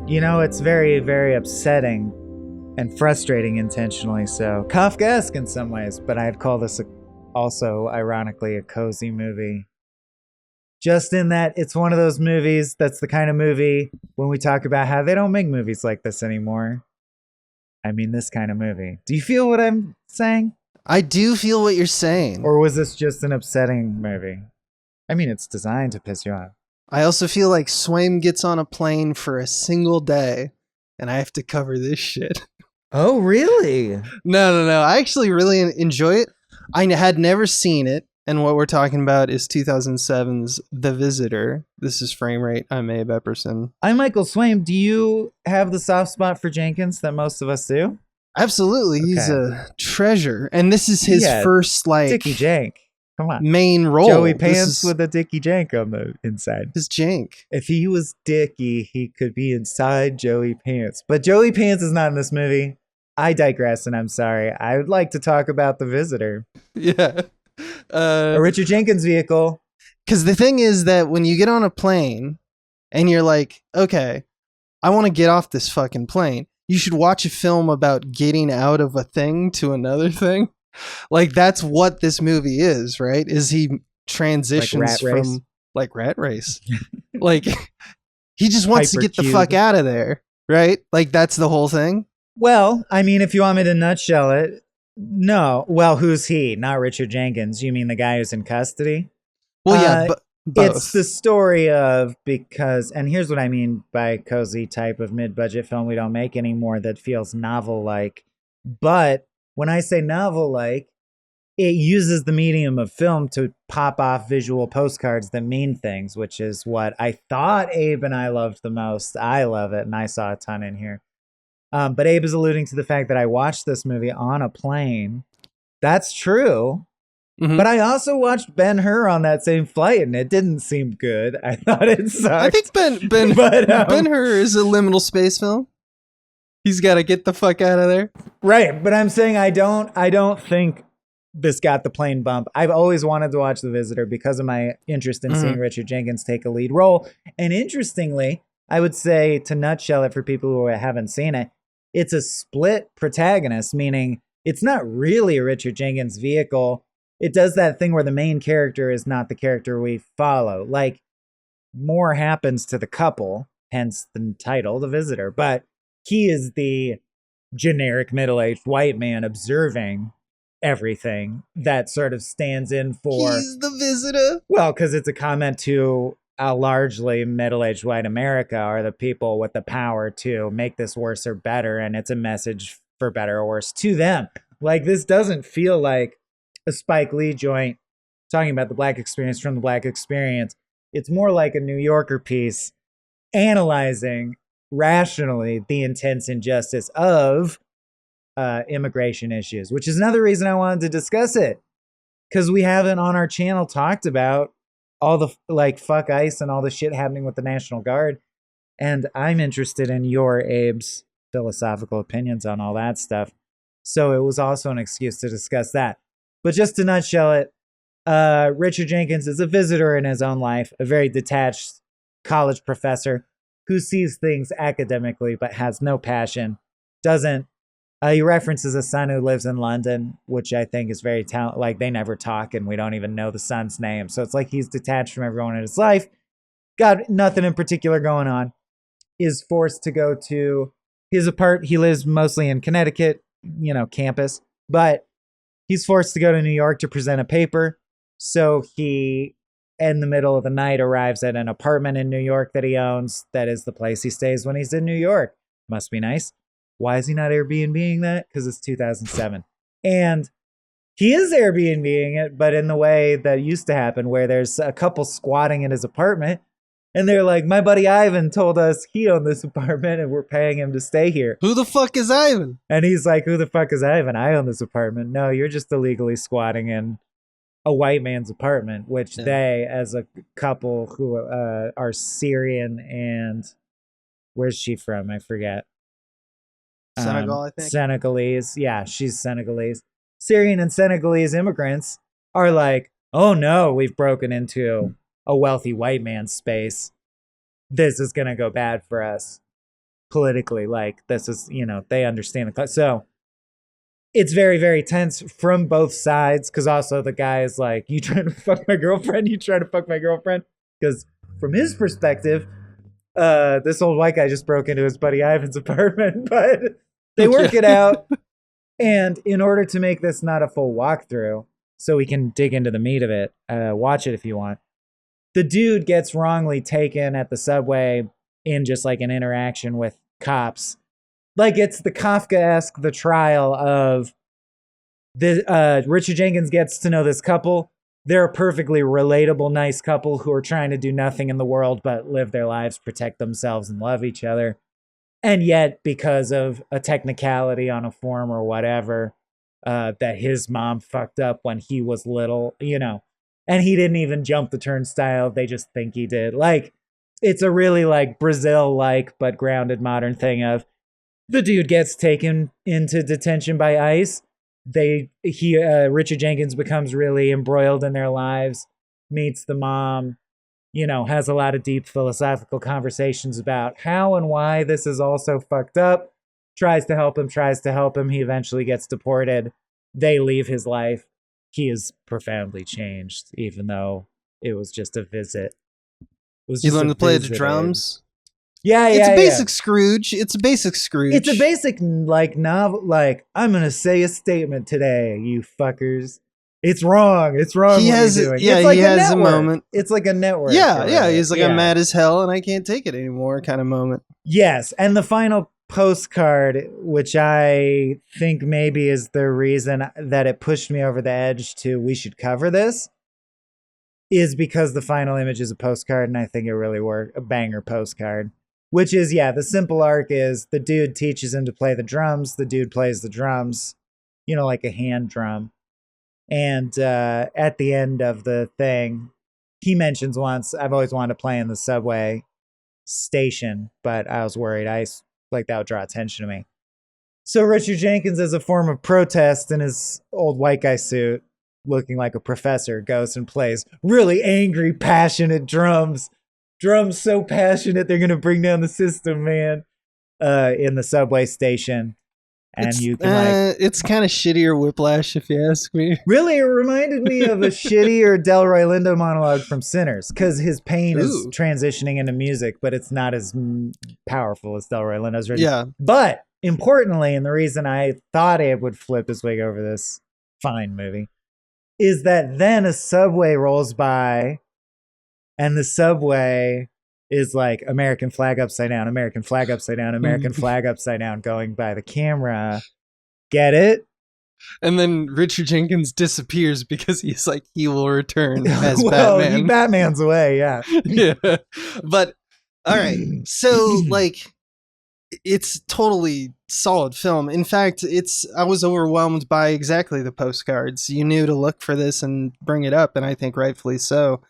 You know, it's very, very upsetting and frustrating intentionally so. Kafkaesque in some ways, but I'd call this also, ironically, a cozy movie. Just in that it's one of those movies that's the kind of movie when we talk about how they don't make movies like this anymore. I mean, this kind of movie. Do you feel what I'm saying? I do feel what you're saying. Or was this just an upsetting movie? I mean, it's designed to piss you off. I also feel like Swaim gets on a plane for a single day and I have to cover this shit. Oh, really? No. I actually really enjoy it. I had never seen it. And what we're talking about is 2007's The Visitor. This is Frame Rate. I'm Abe Epperson. I'm Michael Swaim. Do you have the soft spot for Jenkins that most of us do? Absolutely. Okay. He's a treasure. And this is his first, like... Dickie Jank. Come on. Main role. Joey Pants with a Dickie Jank on the inside. His Jank. If he was Dickie, he could be inside Joey Pants. But Joey Pants is not in this movie. I digress, and I'm sorry. I would like to talk about The Visitor. Yeah. A Richard Jenkins vehicle. Because the thing is that when you get on a plane and you're like, okay, I want to get off this fucking plane, you should watch a film about getting out of a thing to another thing. Like, that's what this movie is, right? Is he transitions from like Rat Race. Like, he just wants to get the fuck out of there, right? Like, that's the whole thing. Well, I mean, if you want me to nutshell it, no. Well, who's he? Not Richard Jenkins. You mean the guy who's in custody? Well, yeah, but it's the story of, because, and here's what I mean by cozy type of mid-budget film we don't make anymore that feels novel-like. But when I say novel-like, it uses the medium of film to pop off visual postcards that mean things, which is what I thought Abe and I loved the most. I love it, and I saw a ton in here. But Abe is alluding to the fact that I watched this movie on a plane. That's true. Mm-hmm. But I also watched Ben-Hur on that same flight, and it didn't seem good. I thought it sucked. I think Ben-Hur is a liminal space film. He's got to get the fuck out of there. Right, but I'm saying I don't think this got the plane bump. I've always wanted to watch The Visitor because of my interest in seeing Richard Jenkins take a lead role. And interestingly, I would say, to nutshell it for people who haven't seen it, it's a split protagonist, meaning it's not really a Richard Jenkins vehicle. It does that thing where the main character is not the character we follow. Like, more happens to the couple, hence the title, The Visitor. But he is the generic middle-aged white man observing everything that sort of stands in for... He's the visitor? Well, because it's a comment to a largely middle-aged white America are the people with the power to make this worse or better, and it's a message for better or worse to them. Like, this doesn't feel like a Spike Lee joint talking about the Black experience from the Black experience. It's more like a New Yorker piece analyzing rationally the intense injustice of immigration issues, which is another reason I wanted to discuss it, because we haven't on our channel talked about all the like fuck ICE and all the shit happening with the National Guard. And I'm interested in your Abe's philosophical opinions on all that stuff. So it was also an excuse to discuss that. But just to nutshell it, Richard Jenkins is a visitor in his own life, a very detached college professor who sees things academically but has no passion, doesn't. He references a son who lives in London, which I think is very talented. Like, they never talk and we don't even know the son's name. So it's like he's detached from everyone in his life, got nothing in particular going on, is forced to go to his apartment. He lives mostly in Connecticut, campus, but he's forced to go to New York to present a paper. So he, in the middle of the night, arrives at an apartment in New York that he owns. That is the place he stays when he's in New York. Must be nice. Why is he not Airbnb-ing that? Because it's 2007. And he is Airbnb-ing it, but in the way that used to happen, where there's a couple squatting in his apartment, and they're like, my buddy Ivan told us he owned this apartment, and we're paying him to stay here. Who the fuck is Ivan? And he's like, who the fuck is Ivan? I own this apartment. No, you're just illegally squatting in a white man's apartment, which they, as a couple who are Syrian and... Where's she from? I forget. Senegal, I think. Senegalese. Yeah, she's Senegalese. Syrian and Senegalese immigrants are like, oh no, we've broken into a wealthy white man's space. This is going to go bad for us. politically. Like this is, they understand so it's very, very tense from both sides. Cause also the guy is like, you trying to fuck my girlfriend? You trying to fuck my girlfriend? Because from his perspective, this old white guy just broke into his buddy Ivan's apartment, but they work it out. And in order to make this not a full walkthrough, so we can dig into the meat of it, watch it if you want. The dude gets wrongly taken at the subway in just like an interaction with cops. Like it's the Kafka-esque, the trial of the Richard Jenkins gets to know this couple. They're a perfectly relatable, nice couple who are trying to do nothing in the world but live their lives, protect themselves, and love each other. And yet, because of a technicality on a form or whatever, that his mom fucked up when he was little, and he didn't even jump the turnstile. They just think he did. Like, it's a really like Brazil-like but grounded modern thing of the dude gets taken into detention by ICE. Richard Jenkins becomes really embroiled in their lives, meets the mom, has a lot of deep philosophical conversations about how and why this is all so fucked up, tries to help him. He eventually gets deported. They leave his life. He is profoundly changed, even though it was just a visit. You learn to play the drums? Yeah, it's a basic Scrooge. It's a basic Scrooge. It's a basic like novel. Like I'm gonna say a statement today, you fuckers. It's wrong. It's wrong. He has, it's like he has a moment. It's like a network. Yeah. He's like, I'm mad as hell and I can't take it anymore, kind of moment. Yes, and the final postcard, which I think maybe is the reason that it pushed me over the edge to we should cover this, is because the final image is a postcard, and I think it really worked. A banger postcard. Which is, the simple arc is the dude teaches him to play the drums. The dude plays the drums, like a hand drum. And at the end of the thing, he mentions once, I've always wanted to play in the subway station, but I was worried that would draw attention to me. So Richard Jenkins, as a form of protest in his old white guy suit, looking like a professor, goes and plays really angry, passionate drums. Drums so passionate they're gonna bring down the system, man. In the subway station, and you can it's kind of shittier Whiplash, if you ask me. Really, it reminded me of a shittier Delroy Lindo monologue from Sinners, because his pain is transitioning into music, but it's not as powerful as Delroy Lindo's. Yeah, but importantly, and the reason I thought it would flip his wig over this fine movie, is that then a subway rolls by. And the subway is like American flag upside down, American flag upside down, American flag upside down, going by the camera. Get it? And then Richard Jenkins disappears because he's like, he will return as Batman. Batman's away, yeah. Yeah. But, all right. So, like, it's totally solid film. In fact, I was overwhelmed by exactly the postcards. You knew to look for this and bring it up, and I think rightfully so.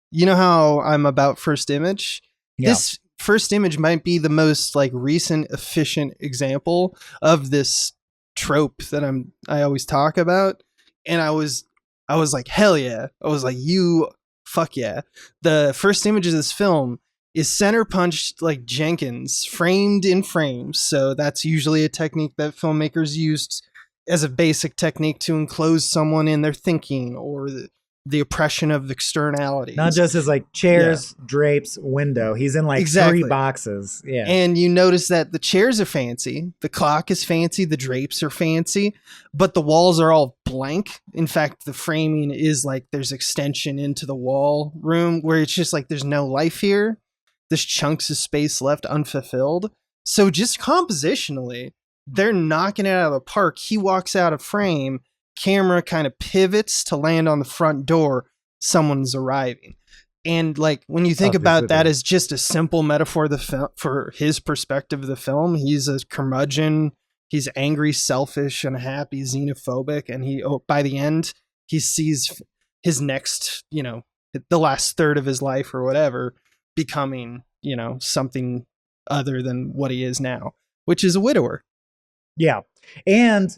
You know how I'm about First Image? Yeah. This First Image might be the most like recent efficient example of this trope that I always talk about. And I was like, hell yeah. I was like, fuck yeah. The first image of this film is center punched like Jenkins, framed in frames. So that's usually a technique that filmmakers used as a basic technique to enclose someone in their thinking or the oppression of externalities. Not just as like chairs, drapes, window. He's in like three boxes. Yeah. And you notice that the chairs are fancy, the clock is fancy, the drapes are fancy, but the walls are all blank. In fact, the framing is like there's extension into the wall room where it's just like there's no life here. There's chunks of space left unfulfilled. So just compositionally, they're knocking it out of the park. He walks out of frame. Camera kind of pivots to land on the front door. Someone's arriving. And like when you think about that as just a simple metaphor for his perspective of the film, he's a curmudgeon. He's angry, selfish, unhappy, xenophobic. And by the end, he sees his next, the last third of his life or whatever becoming, something other than what he is now, which is a widower. Yeah. And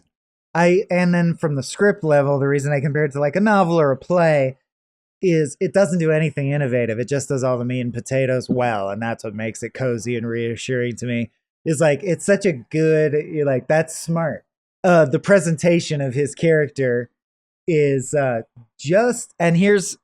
then from the script level, the reason I compare it to like a novel or a play is it doesn't do anything innovative. It just does all the meat and potatoes well. And that's what makes it cozy and reassuring to me. is like, it's such a good, you're like, that's smart. The presentation of his character is just, and here's,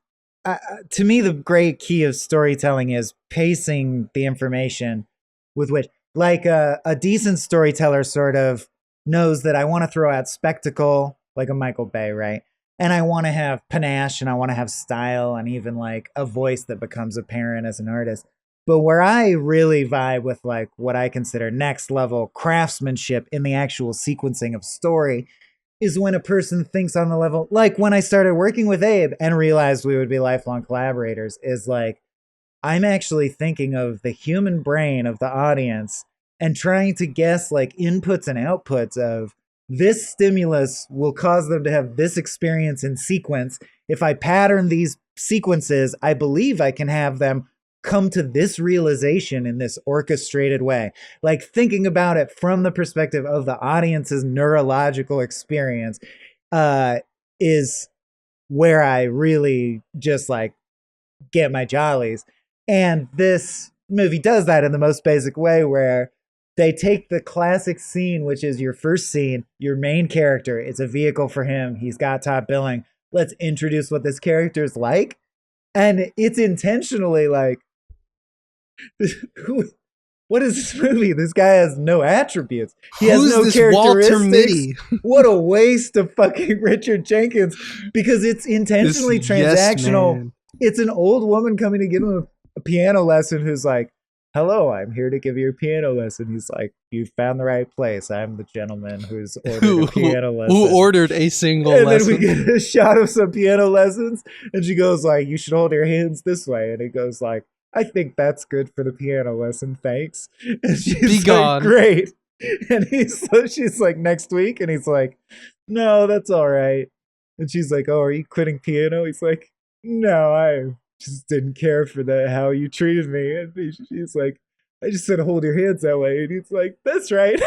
to me, the great key of storytelling is pacing the information with which, like a decent storyteller sort of knows that I want to throw out spectacle, like a Michael Bay, right? And I want to have panache and I want to have style and even like a voice that becomes apparent as an artist. But where I really vibe with like what I consider next level craftsmanship in the actual sequencing of story is when a person thinks on the level, like when I started working with Abe and realized we would be lifelong collaborators, is like, I'm actually thinking of the human brain of the audience and trying to guess like inputs and outputs of this stimulus will cause them to have this experience in sequence. If I pattern these sequences, I believe I can have them come to this realization in this orchestrated way. Like thinking about it from the perspective of the audience's neurological experience is where I really just like get my jollies. And this movie does that in the most basic way, where they take the classic scene, which is your first scene, your main character. It's a vehicle for him. He's got top billing. Let's introduce what this character is like. And it's intentionally like, what is this movie? This guy has no attributes. He has no characteristics. What a waste of fucking Richard Jenkins, because it's intentionally transactional. It's an old woman coming to give him a piano lesson who's like, hello, I'm here to give you a piano lesson. He's like, you found the right place. I'm the gentleman who's ordered a piano lesson. Who ordered a single lesson. And then we get a shot of some piano lessons. And she goes like, you should hold your hands this way. And he goes like, I think that's good for the piano lesson. Thanks. And she's like, great. And she's like, next week. And he's like, no, that's all right. And she's like, oh, are you quitting piano? He's like, no, I just didn't care for how you treated me. And she's like, I just said hold your hands that way. And he's like, that's right.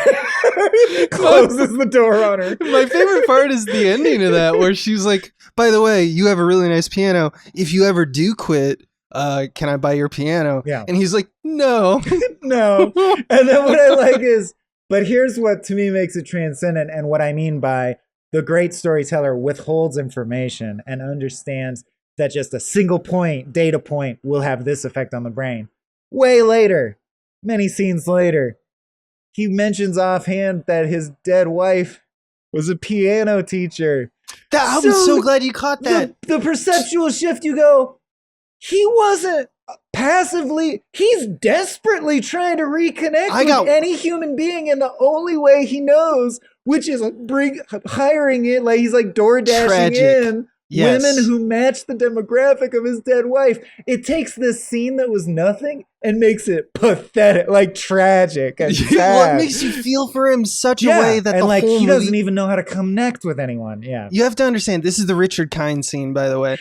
Closes the door on her. My favorite part is the ending of that, where she's like, by the way, you have a really nice piano. If you ever do quit, can I buy your piano? Yeah. And he's like, no. No. And then what I like is, but here's what to me makes it transcendent, and what I mean by the great storyteller withholds information and understands that just a single data point will have this effect on the brain. Way later, many scenes later, he mentions offhand that his dead wife was a piano teacher. I'm so glad you caught that. The perceptual shift, you go, he wasn't passively, he's desperately trying to reconnect with any human being in the only way he knows, which is hiring it, like he's like door dashing in women who match the demographic of his dead wife. It takes this scene that was nothing and makes it pathetic, like tragic and sad. Well, it makes you feel for him such a way that he doesn't even know how to connect with anyone. Yeah, you have to understand, this is the Richard Kind scene, by the way.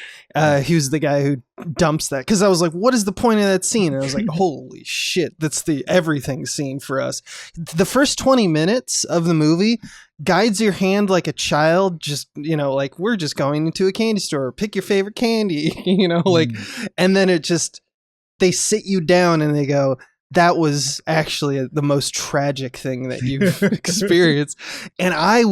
He was the guy who dumps that, because I was like, what is the point of that scene? And I was like, holy shit, that's the everything scene for us. The first 20 minutes of the movie guides your hand like a child, just, like, we're just going into a candy store, pick your favorite candy, like, and then they sit you down and they go, that was actually the most tragic thing that you've experienced. And I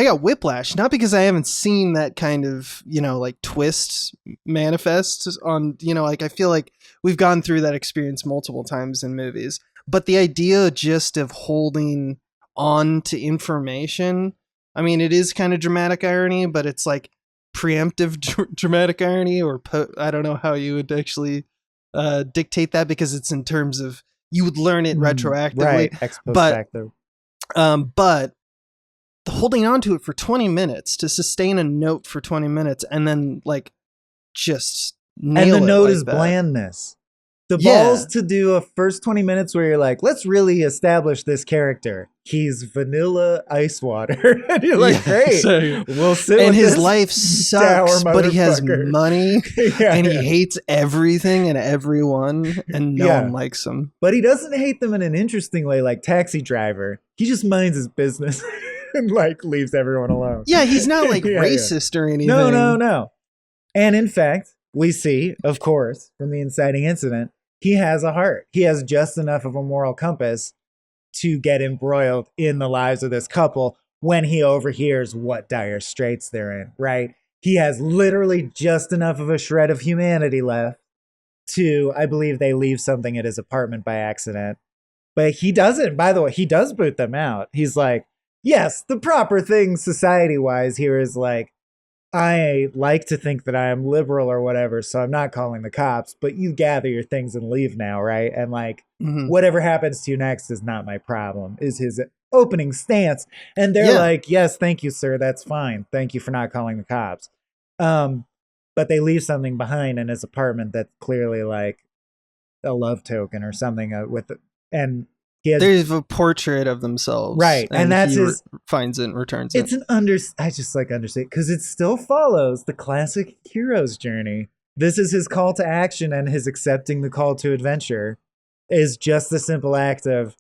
got whiplash, not because I haven't seen that kind of, like twist manifest on, like, I feel like we've gone through that experience multiple times in movies, but the idea just of holding on to information, I mean, it is kind of dramatic irony, but it's like preemptive dramatic irony, or I don't know how you would actually dictate that, because it's in terms of you would learn it retroactively, right? Ex post facto. But the holding on to it for 20 minutes to sustain a note for 20 minutes and then like just nail it. And the note like is that. Blandness. The balls to do a first 20 minutes where you're like, let's really establish this character. He's vanilla ice water. And you're like, great. We'll sit and with his this life sucks, but he has money and he hates everything and everyone, and no one likes him. But he doesn't hate them in an interesting way, like Taxi Driver. He just minds his business and like leaves everyone alone. Yeah, he's not like racist or anything. No. And in fact, we see, of course, from the inciting incident, he has a heart. He has just enough of a moral compass to get embroiled in the lives of this couple when he overhears what dire straits they're in, right? He has literally just enough of a shred of humanity left to, I believe they leave something at his apartment by accident. But he doesn't, by the way, he does boot them out. He's like, yes, the proper thing society wise here is like, I like to think that I am liberal or whatever, so I'm not calling the cops, but you gather your things and leave now, right? And like, whatever happens to you next is not my problem, is his opening stance. And they're like, yes, thank you, sir. That's fine. Thank you for not calling the cops. But they leave something behind in his apartment that's clearly like a love token or something with it. And he has, there's a portrait of themselves, right? And that's his finds it and returns it's it. I just like understand because it still follows the classic hero's journey. This is his call to action, and his accepting the call to adventure is just the simple act of,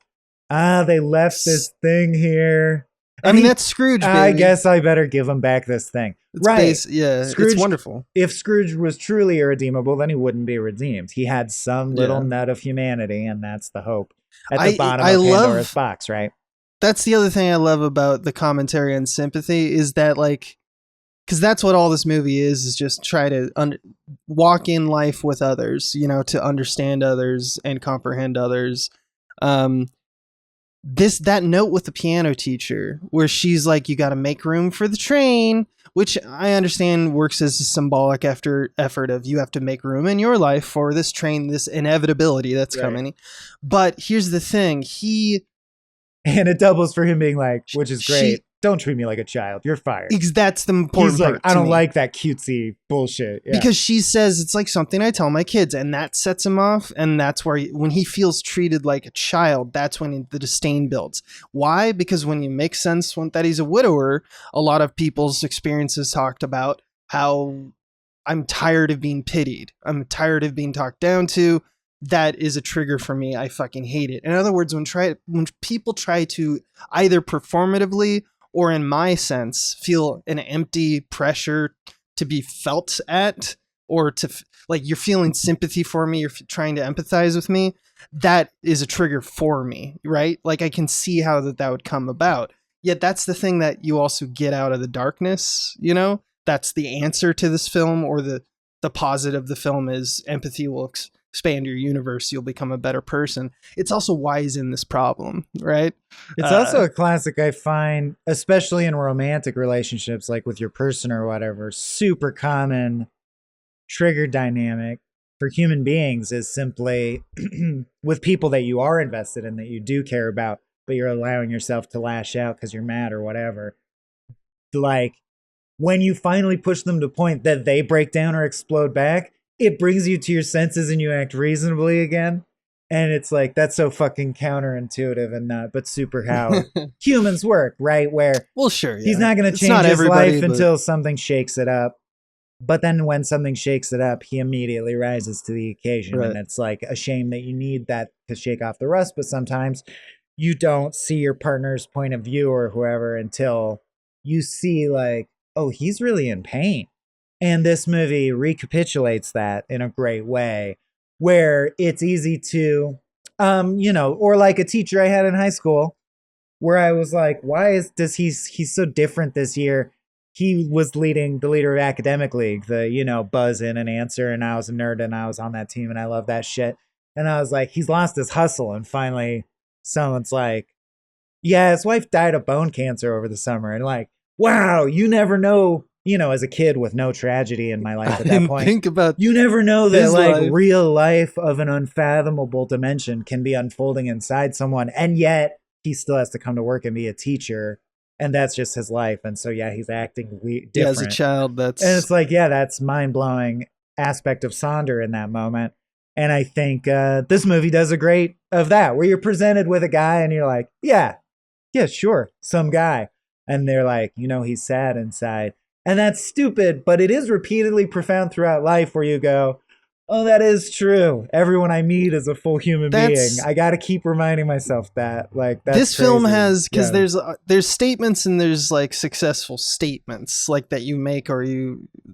they left this thing here. I mean, that's Scrooge, baby. I guess I better give him back this thing. It's right. Scrooge, it's wonderful. If Scrooge was truly irredeemable, then he wouldn't be redeemed. He had some little nut of humanity, and that's the hope at the bottom of Pandora's box, right? That's the other thing I love about the commentary and sympathy is that, like, because that's what all this movie is just try to walk in life with others, you know, to understand others and comprehend others. That note with the piano teacher where she's like, you got to make room for the train, which I understand works as a symbolic effort of you have to make room in your life for this train, this inevitability that's coming. But here's the thing. And it doubles for him being like, which is great. Don't treat me like a child. You're fired. That's the important part. I don't like that cutesy bullshit. Yeah. Because she says it's like something I tell my kids, and that sets him off. And that's where when he feels treated like a child, that's when the disdain builds. Why? Because when you make sense that he's a widower, a lot of people's experiences talked about how I'm tired of being pitied. I'm tired of being talked down to. That is a trigger for me. I fucking hate it. In other words, when people try to either performatively or in my sense, feel an empty pressure to be felt at, or to like you're feeling sympathy for me, you're trying to empathize with me, that is a trigger for me, right? Like I can see how that would come about. Yet that's the thing that you also get out of the darkness, you know? That's the answer to this film, or the positive of the film is empathy will expand your universe, you'll become a better person. It's also why he's in this problem, right? It's also a classic I find, especially in romantic relationships, like with your person or whatever, super common trigger dynamic for human beings is simply with people that you are invested in, that you do care about, but you're allowing yourself to lash out because you're mad or whatever. Like when you finally push them to the point that they break down or explode back, it brings you to your senses and you act reasonably again. And it's like, that's so fucking counterintuitive and not, but super how humans work, right? Where he's not going to change his life until something shakes it up. But then when something shakes it up, he immediately rises to the occasion. Right. And it's like a shame that you need that to shake off the rust. But sometimes you don't see your partner's point of view or whoever until you see like, oh, he's really in pain. And this movie recapitulates that in a great way, where it's easy to, or like a teacher I had in high school, where I was like, he's so different this year? He was the leader of academic league, the, buzz in and answer. And I was a nerd and I was on that team and I love that shit. And I was like, he's lost his hustle. And finally someone's like, yeah, his wife died of bone cancer over the summer. And like, wow, you never know. As a kid with no tragedy in my life at that point, you never know that like real life of an unfathomable dimension can be unfolding inside someone. And yet he still has to come to work and be a teacher. And that's just his life. And so, yeah, he's acting different. Yeah, as a child, and it's like, yeah, that's mind-blowing aspect of Sonder in that moment. And I think this movie does a great of that, where you're presented with a guy and you're like, yeah, sure, some guy. And they're like, he's sad inside. And that's stupid, but it is repeatedly profound throughout life where you go, oh, that is true. Everyone I meet is a full human being. I got to keep reminding myself that. Like that's this film has, because there's statements and there's like successful statements like that you make or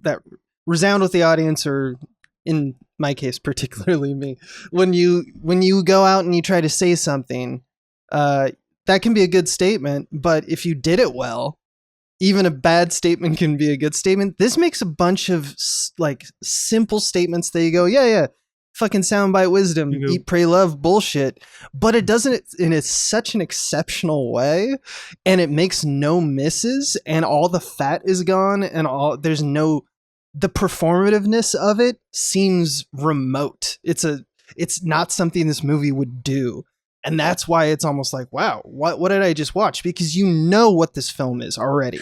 that resound with the audience, or in my case, particularly me, when you go out and you try to say something. that can be a good statement, but if you did it well, even a bad statement can be a good statement. This makes a bunch of like simple statements that you go, yeah, fucking soundbite wisdom, eat, pray, love bullshit. But it doesn't in such an exceptional way, and it makes no misses, and all the fat is gone, and the performativeness of it seems remote. It's not something this movie would do. And that's why it's almost like, wow, what did I just watch? Because you know what this film is already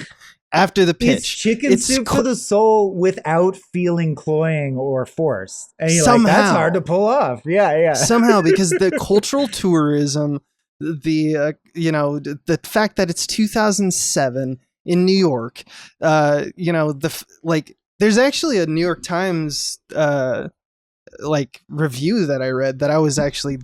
after the pitch. It's chicken soup for the soul without feeling cloying or forced. And you're somehow, like, that's hard to pull off. Yeah. Somehow, because the cultural tourism, the fact that it's 2007 in New York, there's actually a New York Times review that I read that I was actually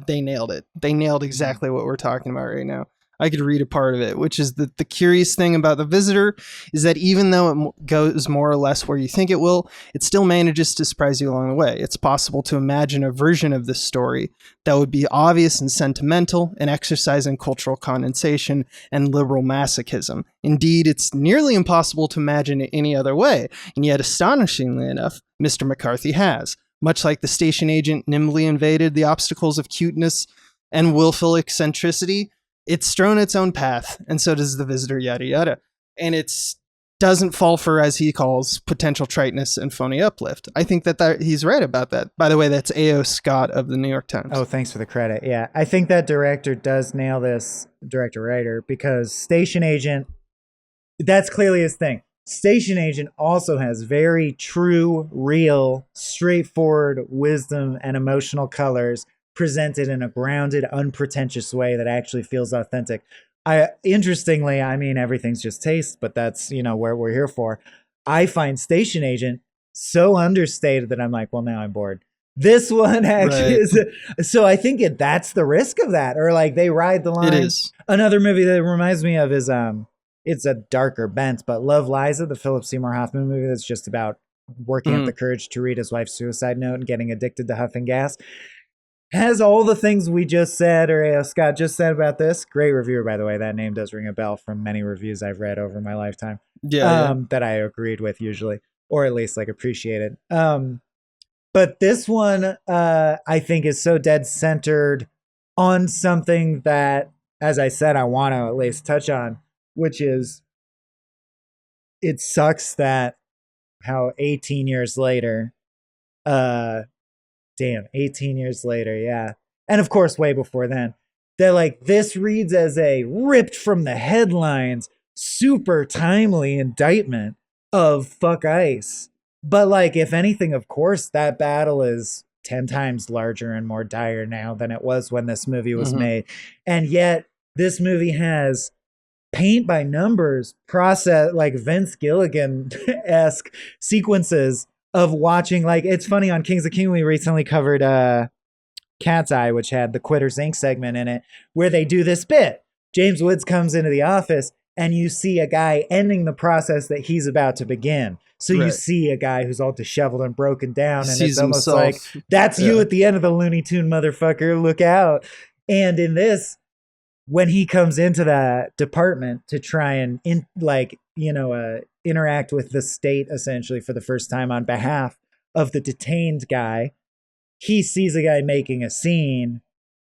they nailed it. They nailed exactly what we're talking about right now. I could read a part of it, which is that the curious thing about The Visitor is that even though it goes more or less where you think it will, it still manages to surprise you along the way. It's possible to imagine a version of this story that would be obvious and sentimental, an exercise in cultural condensation and liberal masochism. Indeed, it's nearly impossible to imagine it any other way, and yet astonishingly enough, Mr. McCarthy has. Much like the station agent nimbly invaded the obstacles of cuteness and willful eccentricity, it's strewn its own path, and so does The Visitor, yada yada. And it doesn't fall for, as he calls, potential triteness and phony uplift. I think that he's right about that. By the way, that's A.O. Scott of the New York Times. Oh, thanks for the credit. Yeah, I think that director does nail this, director-writer, because station agent, that's clearly his thing. Station agent also has very true, real, straightforward wisdom and emotional colors presented in a grounded, unpretentious way that actually feels authentic. Interestingly, I mean, everything's just taste, but that's, where we're here for. I find Station Agent so understated that I'm like, well, now I'm bored. This one actually is. So I think that's the risk of that, or like they ride the line. It is. Another movie that reminds me of is, it's a darker bent, but Love, Liza, the Philip Seymour Hoffman movie that's just about working up the courage to read his wife's suicide note and getting addicted to huffing gas, has all the things we just said, or Scott just said about this. Great reviewer, by the way. That name does ring a bell from many reviews I've read over my lifetime. That I agreed with usually, or at least appreciated. But this one, I think, is so dead centered on something that, as I said, I want to at least touch on, which is, it sucks that how 18 years later, 18 years later, yeah. And of course, way before then, that this reads as a ripped from the headlines, super timely indictment of fuck ICE. But if anything, of course, that battle is 10 times larger and more dire now than it was when this movie was made. And yet this movie has paint by numbers process, Vince Gilligan-esque sequences of watching, it's funny, on Kings of King, we recently covered Cat's Eye, which had the Quitters Inc. segment in it, where they do this bit. James Woods comes into the office, and you see a guy ending the process that he's about to begin. So you see a guy who's all disheveled and broken down, and it's almost like, that's you at the end of the Looney Tune, motherfucker, look out. And in this, when he comes into the department to try and interact with the state essentially for the first time on behalf of the detained guy, he sees a guy making a scene,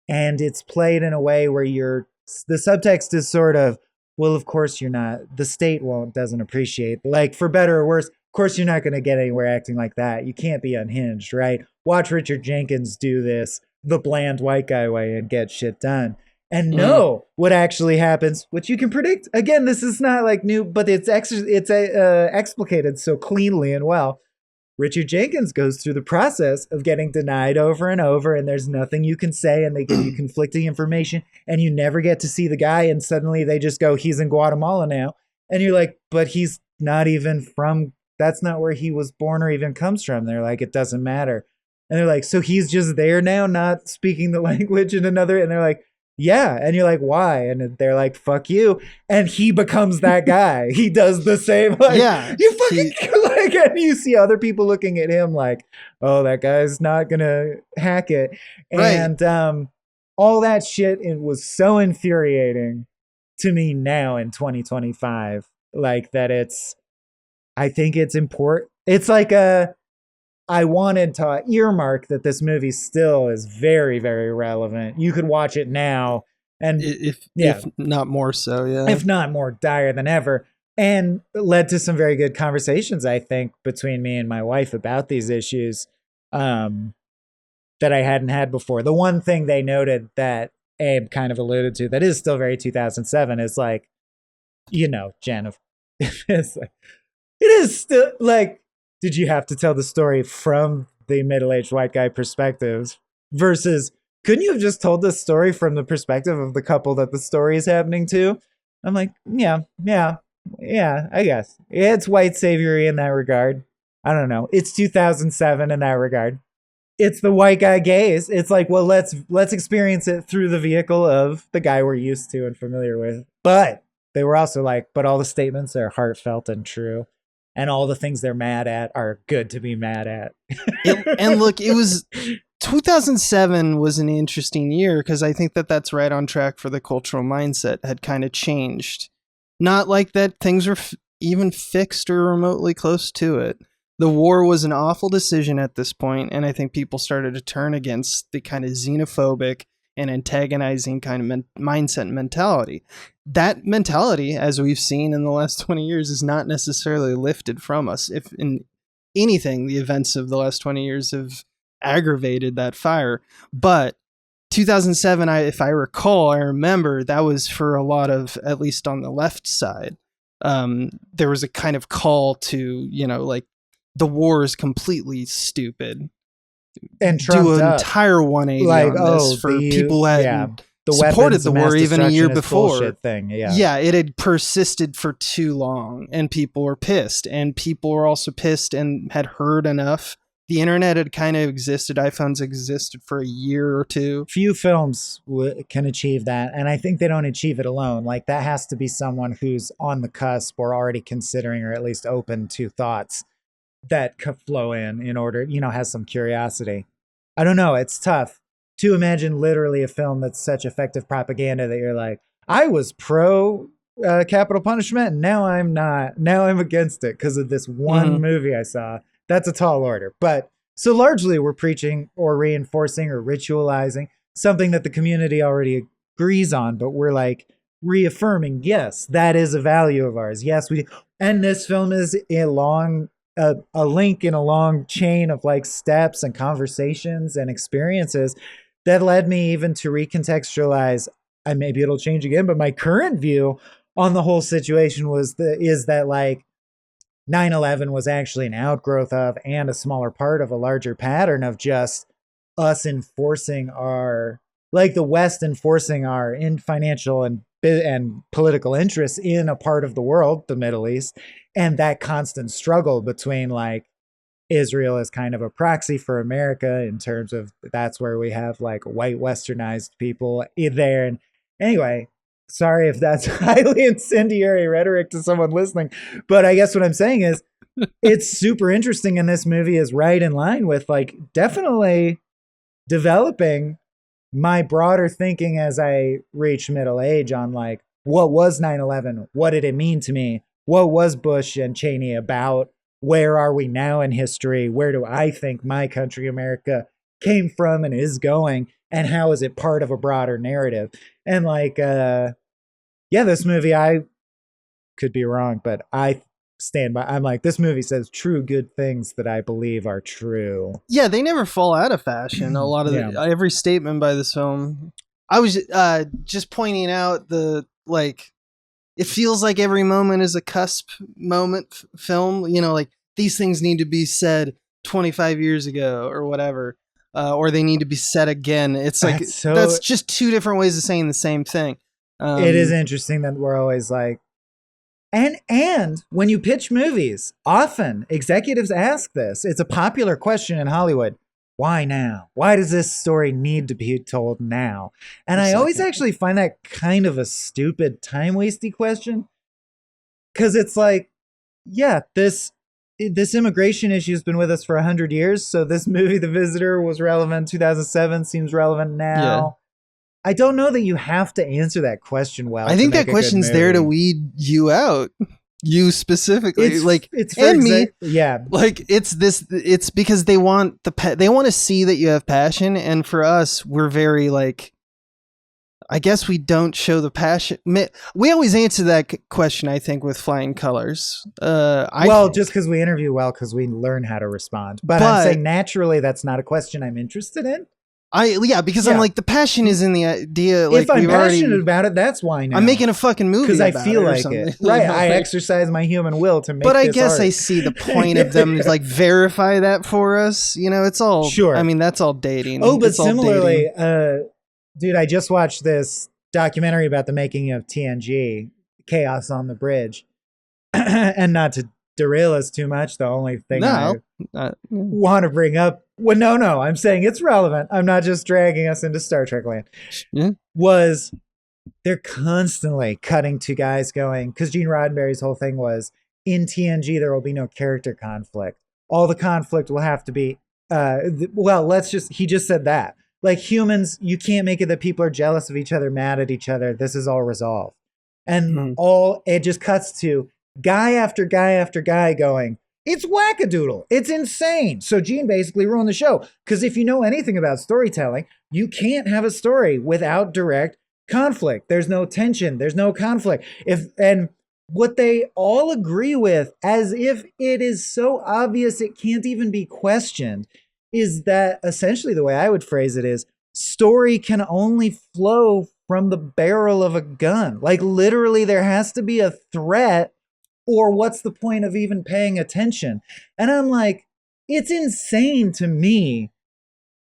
and it's played in a way where the subtext is sort of, well, of course you're not, the state doesn't appreciate, for better or worse, of course you're not going to get anywhere acting like that. You can't be unhinged, right? Watch Richard Jenkins do this the bland white guy way and get shit done. And know what actually happens, which you can predict. Again, this is not new, but it's explicated so cleanly and well. Richard Jenkins goes through the process of getting denied over and over, and there's nothing you can say, and they give you conflicting information, and you never get to see the guy, and suddenly they just go, he's in Guatemala now. And you're like, but he's not even from, that's not where he was born or even comes from. They're like, it doesn't matter. And they're like, so he's just there now, not speaking the language in another, and they're like, yeah. And you're like, why? And they're like, fuck you. And he becomes that guy. He does the same. You fucking and you see other people looking at him like, oh, that guy's not going to hack it. Right. And all that shit, it was so infuriating to me now in 2025. Like that I think it's important. It's like I wanted to earmark that this movie still is very, very relevant. You could watch it now and if not more so, yeah. if not more dire than ever. And led to some very good conversations, I think, between me and my wife about these issues that I hadn't had before. The one thing they noted that Abe kind of alluded to that is still very 2007 is like, Jen, it's like, it is still like, did you have to tell the story from the middle-aged white guy perspective versus couldn't you have just told the story from the perspective of the couple that the story is happening to? I'm like, yeah, I guess. It's white saviory in that regard. I don't know. It's 2007 in that regard. It's the white guy gaze. It's like, well, let's experience it through the vehicle of the guy we're used to and familiar with. But they were also like, but all the statements are heartfelt and true. And all the things they're mad at are good to be mad at. And look, it was 2007 was an interesting year because I think that's right on track for the cultural mindset had kind of changed. Not like that things were even fixed or remotely close to it. The war was an awful decision at this point, and I think people started to turn against the kind of xenophobic and antagonizing kind of mindset and mentality. That mentality, as we've seen in the last 20 years, is not necessarily lifted from us. If in anything, the events of the last 20 years have aggravated that fire. But 2007, if I recall, I remember that was for a lot of, at least on the left side, there was a kind of call to, like, the war is completely stupid. And do an entire 180 like, on this for people who had supported the war even a year before. Thing. Yeah, it had persisted for too long, and people were pissed. And people were also pissed and had heard enough. The internet had kind of existed. iPhones existed for a year or two. Few films can achieve that, and I think they don't achieve it alone. Like, that has to be someone who's on the cusp or already considering or at least open to thoughts that could flow in order, has some curiosity. I don't know. It's tough to imagine literally a film that's such effective propaganda that you're like, I was pro capital punishment and now I'm not. Now I'm against it because of this one movie I saw. That's a tall order. But so largely we're preaching or reinforcing or ritualizing something that the community already agrees on, but we're like reaffirming, yes, that is a value of ours. Yes, and this film is a link in a long chain of like steps and conversations and experiences that led me even to recontextualize, and maybe it'll change again, but my current view on the whole situation is that like 9/11 was actually an outgrowth of and a smaller part of a larger pattern of just us enforcing the West enforcing our financial and political interests in a part of the world, the Middle East, and that constant struggle between like Israel as kind of a proxy for America in terms of that's where we have like white westernized people there. And anyway, sorry if that's highly incendiary rhetoric to someone listening, but I guess what I'm saying is it's super interesting, and this movie is right in line with like definitely developing my broader thinking as I reach middle age on like, what was 9/11? What did it mean to me? What was Bush and Cheney about? Where are we now in history? Where do I think my country, America, came from and is going? And how is it part of a broader narrative? And like, this movie, I could be wrong, but I stand by. I'm like, this movie says true good things that I believe are true. Yeah, they never fall out of fashion. A lot of every statement by this film. I was just pointing out it feels like every moment is a cusp moment film. Like these things need to be said 25 years ago or whatever, or they need to be said again. It's like that's just two different ways of saying the same thing. It is interesting that we're always like, and when you pitch movies, often executives ask this. It's a popular question in Hollywood. Why now? Why does this story need to be told now? And I always actually find that kind of a stupid, time-wasty question. Because it's like, yeah, this immigration issue has been with us for 100 years. So this movie, The Visitor, was relevant in 2007, seems relevant now. I don't know that you have to answer that question well. I to think make that a good question's there to movie. weed you out. You specifically, It's for and me. yeah. Like it's because they want they want to see that you have passion, and for us, we're very like, I guess we don't show the passion. We always answer that question, I think, with flying colors. Well, just because we interview well, because we learn how to respond. But I'm saying naturally, that's not a question I'm interested in. Because I'm like, the passion is in the idea. Like, if I'm passionate about it, that's why now. I'm making a fucking movie because I feel like it. Right, I exercise my human will to make. But I this guess art. I see the point of them is like verify that for us. You know, it's all sure. I mean, that's all dating. Oh, but it's similarly, dude, I just watched this documentary about the making of TNG, Chaos on the Bridge, and not to derail us too much. The only thing I want to bring up, well, no, I'm saying it's relevant. I'm not just dragging us into Star Trek land. Yeah. Was they're constantly cutting to guys going, because Gene Roddenberry's whole thing was, in TNG there will be no character conflict. All the conflict will have to be, he just said that. Like humans, you can't make it that people are jealous of each other, mad at each other. This is all resolved. And it just cuts to guy after guy after guy going, it's wackadoodle. It's insane. So Gene basically ruined the show. Because if you know anything about storytelling, you can't have a story without direct conflict. There's no tension. There's no conflict. And what they all agree with, as if it is so obvious it can't even be questioned, is that essentially the way I would phrase it is story can only flow from the barrel of a gun. Like literally there has to be a threat, or what's the point of even paying attention? And I'm like, it's insane to me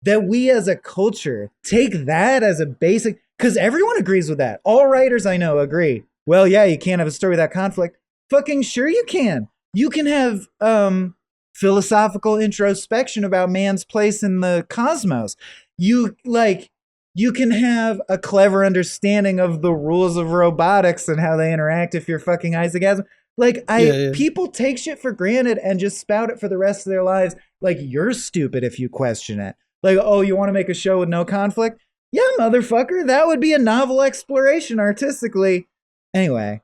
that we as a culture take that as a basic, because everyone agrees with that. All writers I know agree. Well, yeah, you can't have a story without conflict. Fucking sure you can. You can have philosophical introspection about man's place in the cosmos. You can have a clever understanding of the rules of robotics and how they interact if you're fucking Isaac Asimov. Like people take shit for granted and just spout it for the rest of their lives. Like you're stupid if you question it. Like, oh, you want to make a show with no conflict? Yeah, motherfucker, that would be a novel exploration artistically. Anyway,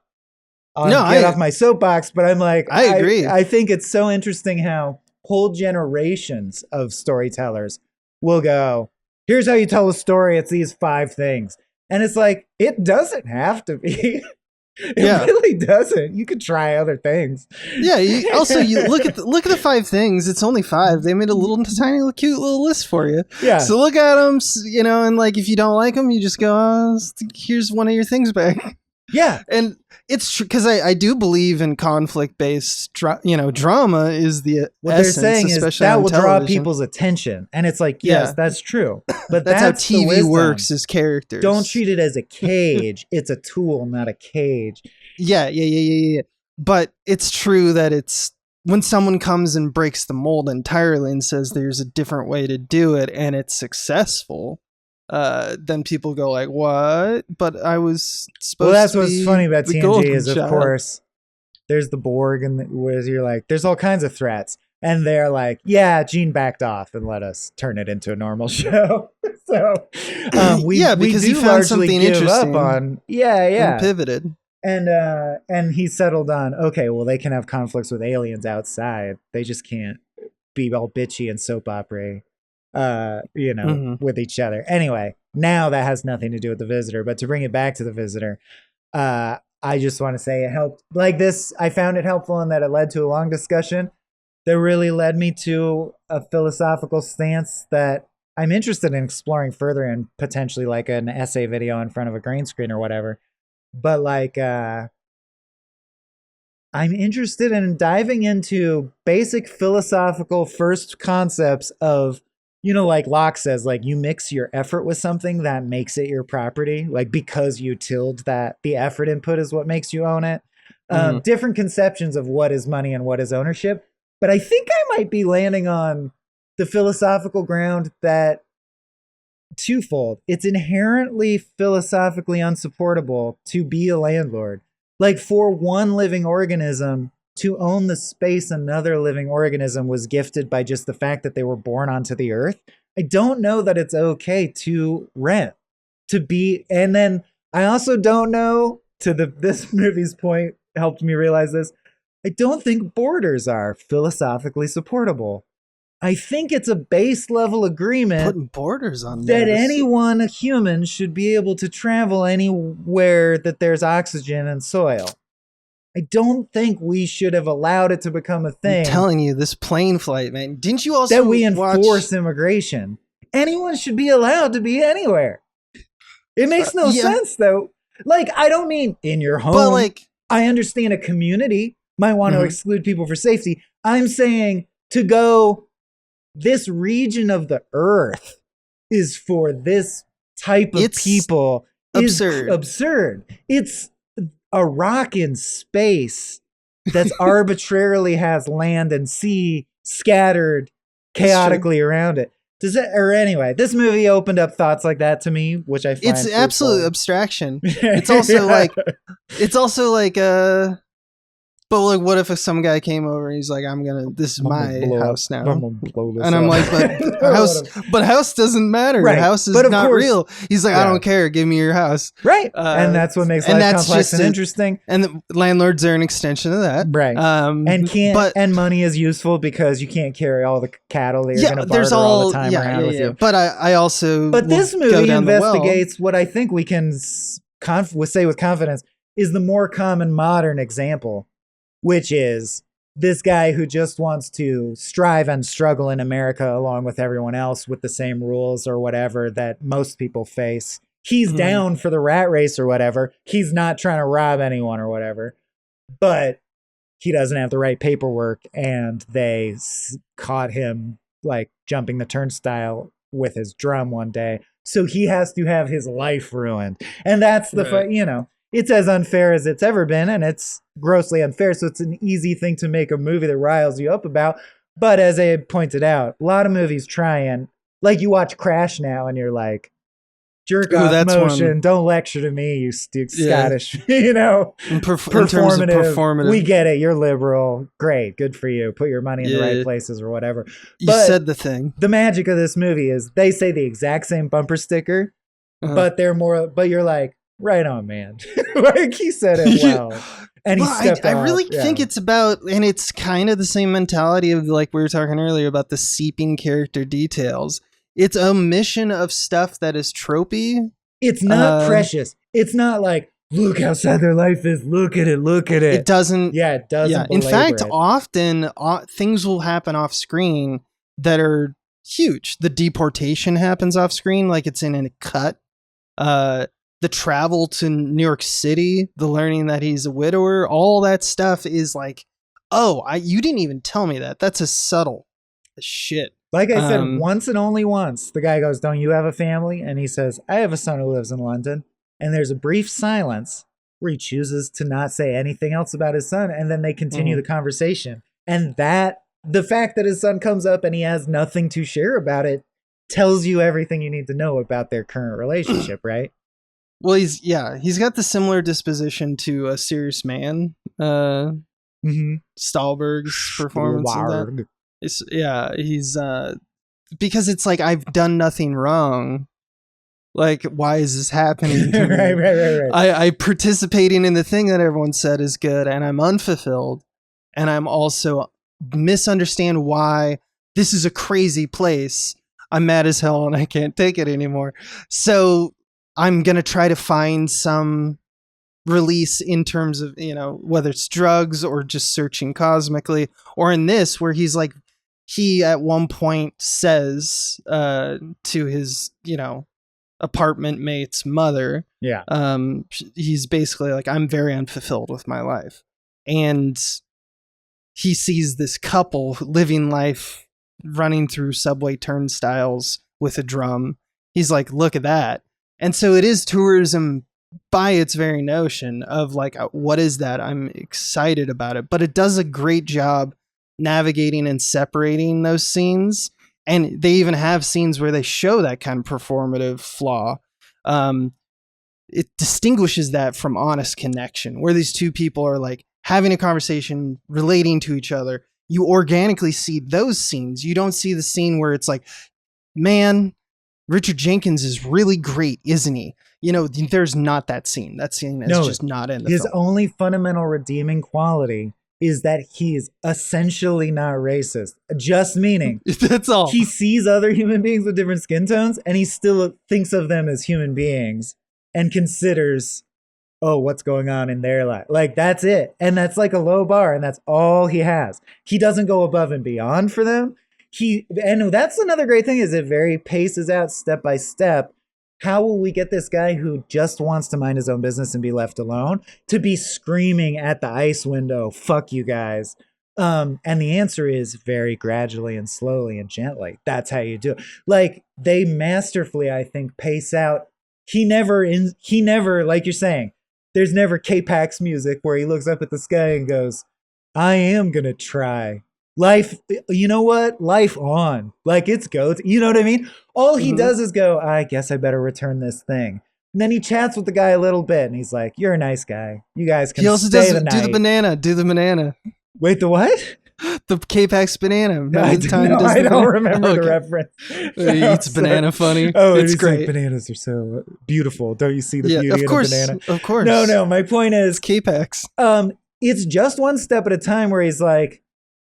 I'll get off my soapbox, but I'm like, I agree. I think it's so interesting how whole generations of storytellers will go, here's how you tell a story. It's these 5 things. And it's like, it doesn't have to be. It really doesn't. You could try other things. Yeah. You look at the 5 things. It's only 5. They made a little tiny, cute little list for you. Yeah. So look at them, you know, and like if you don't like them, you just go, oh, here's one of your things back. Yeah. And it's true because I do believe in conflict-based, drama is the what essence, they're saying is that will draw people's attention, and it's like, yes, that's true. But that's how TV works as characters. Don't treat it as a cage. It's a tool, not a cage. Yeah. But it's true that it's when someone comes and breaks the mold entirely and says there's a different way to do it, and it's successful. Then people go like, what? But I was supposed to. Well, that's what's funny about TNG is, of course, there's the Borg, and where you're like, there's all kinds of threats. And they're like, yeah, Gene backed off and let us turn it into a normal show. So because he found something interesting. And pivoted. And he settled on, okay, well, they can have conflicts with aliens outside. They just can't be all bitchy and soap opera. With each other. Anyway, now that has nothing to do with The Visitor, but to bring it back to The Visitor, I just want to say it helped. Like this, I found it helpful in that it led to a long discussion that really led me to a philosophical stance that I'm interested in exploring further in potentially like an essay video in front of a green screen or whatever. But like, I'm interested in diving into basic philosophical first concepts of, like Locke says, like you mix your effort with something that makes it your property, like because you tilled that the effort input is what makes you own it. Different conceptions of what is money and what is ownership. But I think I might be landing on the philosophical ground that twofold. It's inherently philosophically unsupportable to be a landlord. Like for one living organism to own the space another living organism was gifted by just the fact that they were born onto the earth. I don't know that it's okay to rent, to be. And then I also don't know, this movie's point helped me realize this. I don't think borders are philosophically supportable. I think it's a base level agreement Putting borders on that this. anyone, a human, should be able to travel anywhere that there's oxygen and soil. I don't think we should have allowed it to become a thing. I'm telling you, this plane flight, man. Didn't you also that we enforce immigration? Anyone should be allowed to be anywhere. It makes no sense, though. Like, I don't mean in your home. But like, I understand a community might want to exclude people for safety. I'm saying to go, this region of the earth is for this type of people. Absurd. It's a rock in space that's arbitrarily has land and sea scattered chaotically around it. Anyway, this movie opened up thoughts like that to me, which I find it's absolute abstraction. It's also like but like, what if some guy came over and he's like, this is my house now. And I'm like, but house doesn't matter. Right. House is not real. He's like, I don't care. Give me your house. Right. And that's what makes life complex and interesting. And the landlords are an extension of that. Right. And money is useful because you can't carry all the cattle that you're going to barter all the time around with you. But I also. But this movie investigates what I think we can say with confidence is the more common modern example, which is this guy who just wants to strive and struggle in America along with everyone else with the same rules or whatever that most people face. He's down for the rat race or whatever. He's not trying to rob anyone or whatever, but he doesn't have the right paperwork, and they caught him like jumping the turnstile with his drum one day. So he has to have his life ruined. And that's the, it's as unfair as it's ever been, and it's grossly unfair. So it's an easy thing to make a movie that riles you up about. But as I had pointed out, a lot of movies try and, like, you watch Crash now and you're like, jerk off motion, don't lecture to me, you Scottish, in terms of performative. We get it, you're liberal. Great, good for you. Put your money in the right places or whatever. You said the thing. The magic of this movie is they say the exact same bumper sticker, but you're like, right on, man. Like, he said it well. And he stepped I really think it's about, and it's kind of the same mentality of, like we were talking earlier about the seeping character details. It's a omission of stuff that is tropey. It's not precious. It's not like, look how sad their life is. Look at it. It doesn't. Yeah, it doesn't. Yeah. In fact, often things will happen off screen that are huge. The deportation happens off screen, like it's in a cut. The travel to New York City, the learning that he's a widower, all that stuff is like, you didn't even tell me that. That's a subtle shit. Like I said, once and only once, the guy goes, don't you have a family? And he says, I have a son who lives in London. And there's a brief silence where he chooses to not say anything else about his son. And then they continue the conversation. And the fact that his son comes up and he has nothing to share about it tells you everything you need to know about their current relationship, right? Well, he's got the similar disposition to A Serious Man. Stahlberg's performance in that. He's because it's like, I've done nothing wrong. Like, why is this happening to me? Right. I participating in the thing that everyone said is good, and I'm unfulfilled, and I'm also misunderstand why this is a crazy place. I'm mad as hell and I can't take it anymore. So I'm gonna try to find some release in terms of, whether it's drugs or just searching cosmically, or in this where he's like, he at one point says to his, apartment mate's mother, he's basically like, I'm very unfulfilled with my life. And he sees this couple living life, running through subway turnstiles with a drum. He's like, look at that. And so it is tourism by its very notion of like, what is that? I'm excited about it. But it does a great job navigating and separating those scenes. And they even have scenes where they show that kind of performative flaw. It distinguishes that from honest connection, where these two people are like having a conversation, relating to each other. You organically see those scenes. You don't see the scene where it's like, man, Richard Jenkins is really great, isn't he? You know, there's not that scene. That scene is just not in the his film. only fundamental redeeming quality is that he's essentially not racist. Just meaning That's all. he sees other human beings with different skin tones and he still thinks of them as human beings and considers, oh, what's going on in their life. Like, that's it. And that's like a low bar, and that's all he has. He doesn't go above and beyond for them. And that's another great thing, is it very paces out step by step. How will we get this guy who just wants to mind his own business and be left alone to be screaming at the ice window, fuck you guys? And the answer is very gradually and slowly and gently. That's how you do it. Like, they masterfully, I think, pace out. He never, like you're saying, there's never K-Pax music where he looks up at the sky and goes, I am going to try. Life, you know what? Life on. Like, it's go. You know what I mean? All he does is go, I guess I better return this thing. And then he chats with the guy a little bit, and he's like, you're a nice guy. You guys can He also stay does the night. do the banana. Wait, the what? The K-Pax banana. I don't remember the reference. He eats banana funny. Oh, it's great. like, bananas are so beautiful. Don't you see the beauty of course, in a banana? Of course. No, my point is, It's K-Pax. it's just one step at a time where he's like,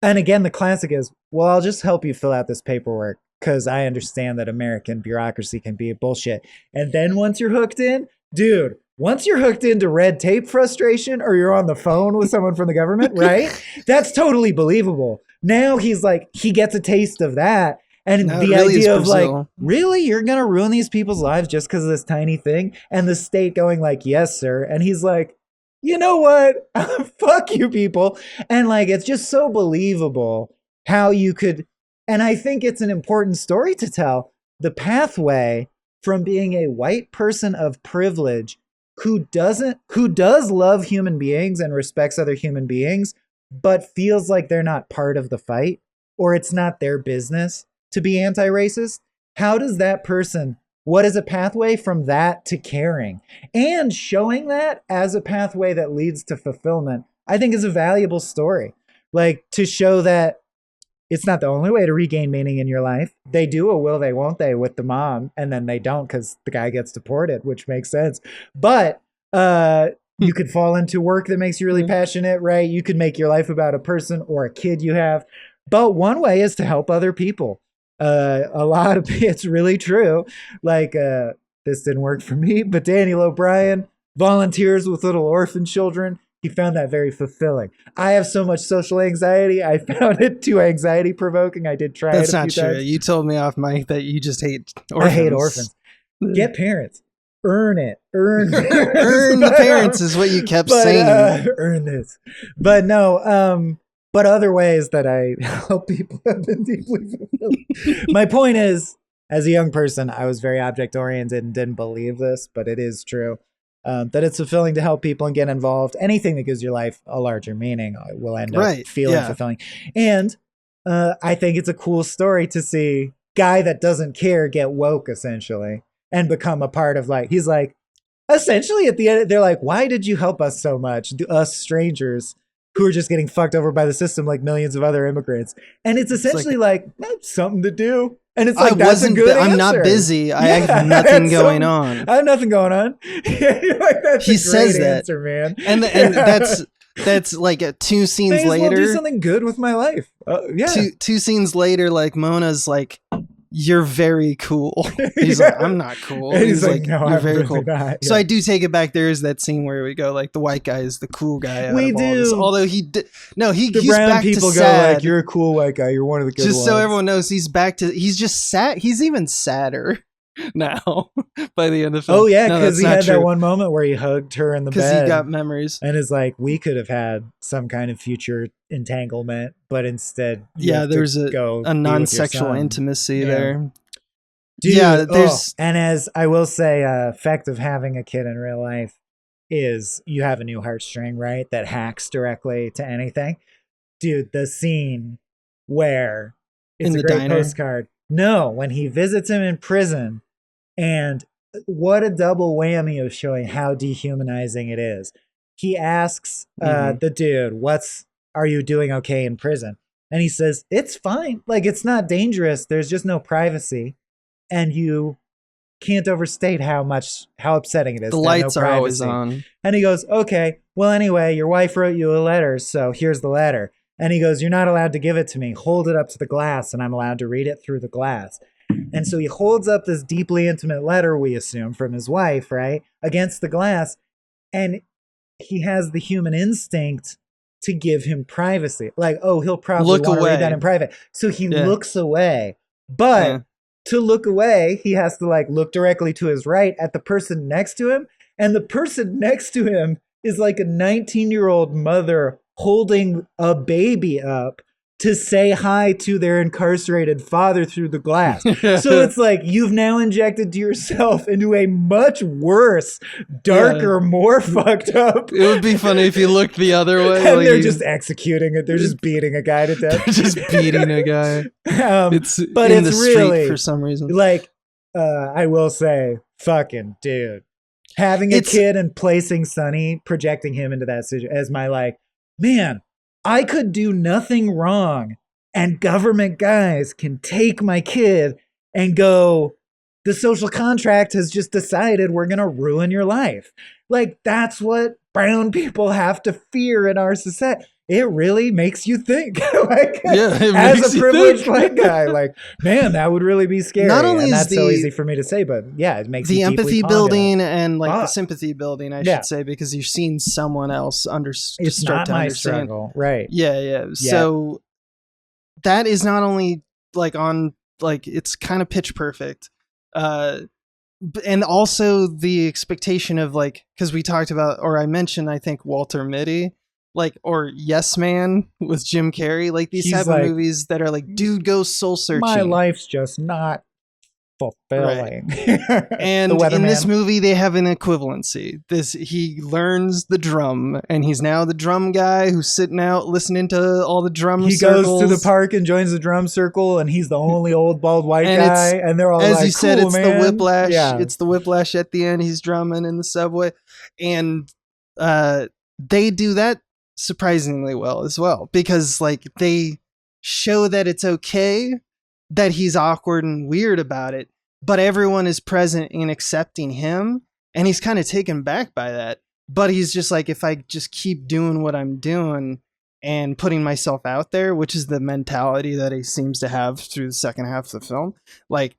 and again, the classic is, well, I'll just help you fill out this paperwork because I understand that American bureaucracy can be bullshit. And then once you're hooked in, dude, once you're hooked into red tape frustration or you're on the phone with someone from the government, right? That's totally believable. Now he's like, he gets a taste of that. And No, the really idea is of like, Brazil. really, you're going to ruin these people's lives just because of this tiny thing? And the state going like, yes, sir. And he's like, you know what? Fuck you people. And like, it's just so believable how you could, and I think it's an important story to tell, the pathway from being a white person of privilege who does love human beings and respects other human beings, but feels like they're not part of the fight or it's not their business to be anti-racist. How does that person, what is a pathway from that to caring? And showing that as a pathway that leads to fulfillment, I think is a valuable story. Like, to show that it's not the only way to regain meaning in your life. They do a will they, won't they with the mom, and then they don't because the guy gets deported, which makes sense. But you could fall into work that makes you really passionate, right? You could make your life about a person or a kid you have. But one way is to help other people. A lot of it's really true. Like, this didn't work for me, but Daniel O'Brien volunteers with little orphan children. He found that very fulfilling. I have so much social anxiety. I found it too anxiety provoking. I did try it a few times. That's not true. You told me off mic that you just hate orphans. I hate orphans. Get parents. Earn it. Earn the parents is what you kept saying. Earn this. But no, but other ways that I help people have been deeply fulfilled. My point is, as a young person, I was very object oriented and didn't believe this, but it is true. That it's fulfilling to help people and get involved. Anything that gives your life a larger meaning will end up feeling fulfilling. And I think it's a cool story to see guy that doesn't care get woke, essentially, and become a part of, like, he's like, essentially at the end, they're like, why did you help us so much? Us strangers who are just getting fucked over by the system like millions of other immigrants. And it's essentially like that's something to do. And it's like, that's a good answer. I'm not busy. I have nothing going on. I have nothing going on. Like, that's he a says great that, answer, man. And that's like 2 scenes May as well later. do something good with my life. Yeah. Two scenes later, like Mona's like, you're very cool. He's like, I'm not cool. And he's like, no, you're I'm very really cool. not. Yeah. So I do take it back. There is that scene where we go like, the white guy is the cool guy. We do. Although he did. No, the he's brown back people to go sad. like, you're a cool white guy. You're one of the good just ones. so everyone knows, he's just sad. He's even sadder now by the end of the film. Oh yeah, No, because that's he not had true. that one moment where he hugged her in the bed. Because he got memories. And is like, we could have had some kind of future entanglement, but instead, there's a non-sexual intimacy there. Dude, there's and as I will say, effect of having a kid in real life is you have a new heartstring, right? That hacks directly to anything. Dude, the scene where it's in a the great diner? postcard. No, when he visits him in prison, and what a double whammy of showing how dehumanizing it is. He asks the dude, are you doing okay in prison? And he says, it's fine. Like, it's not dangerous. There's just no privacy. and you can't overstate how upsetting it is. The lights are always on. And he goes, okay, well, anyway, your wife wrote you a letter, so here's the letter. And he goes, you're not allowed to give it to me. Hold it up to the glass, and I'm allowed to read it through the glass. And so he holds up this deeply intimate letter, we assume, from his wife, right, against the glass. And he has the human instinct to give him privacy. Like, oh, he'll probably want to read that in private. So he looks away. But to look away, he has to like look directly to his right at the person next to him. And the person next to him is like a 19-year-old mother holding a baby up to say hi to their incarcerated father through the glass. So it's like you've now injected yourself into a much worse, darker, more fucked up. It would be funny if you looked the other way. And like they're just executing it. They're just beating a guy to death. They're just beating a guy. But in it's the street really, for some reason. Like, I will say, fucking dude. Having a kid and placing Sonny, projecting him into that situation as my like, man, I could do nothing wrong and government guys can take my kid and go, the social contract has just decided we're going to ruin your life. Like, that's what brown people have to fear in our society. It really makes you think. Like, as a privileged white guy, like, man, that would really be scary. Not only and is that's so easy for me to say, but yeah, it makes the empathy building and like the the sympathy building, I should say, because you're seeing someone else it's start not to my understand. struggle, right? Yeah. So that is not only like on like it's kind of pitch perfect, and also the expectation of like, because we talked about, or I mentioned, I think Walter Mitty. Like, or Yes Man with Jim Carrey, like these type of movies that are like, dude goes soul searching. My life's just not fulfilling. Right. And in this movie, they have an equivalency. He learns the drum, and he's now the drum guy who's sitting out listening to all the drum circles. Goes to the park and joins the drum circle, and he's the only old bald white guy. And they're all as like, you said, cool, it's man. the whiplash. Yeah. It's the whiplash at the end. He's drumming in the subway, and they do that surprisingly well as well, because like they show that it's okay that he's awkward and weird about it, but everyone is present in accepting him, and he's kind of taken back by that. But he's just like, if I just keep doing what I'm doing and putting myself out there, which is the mentality that he seems to have through the second half of the film, like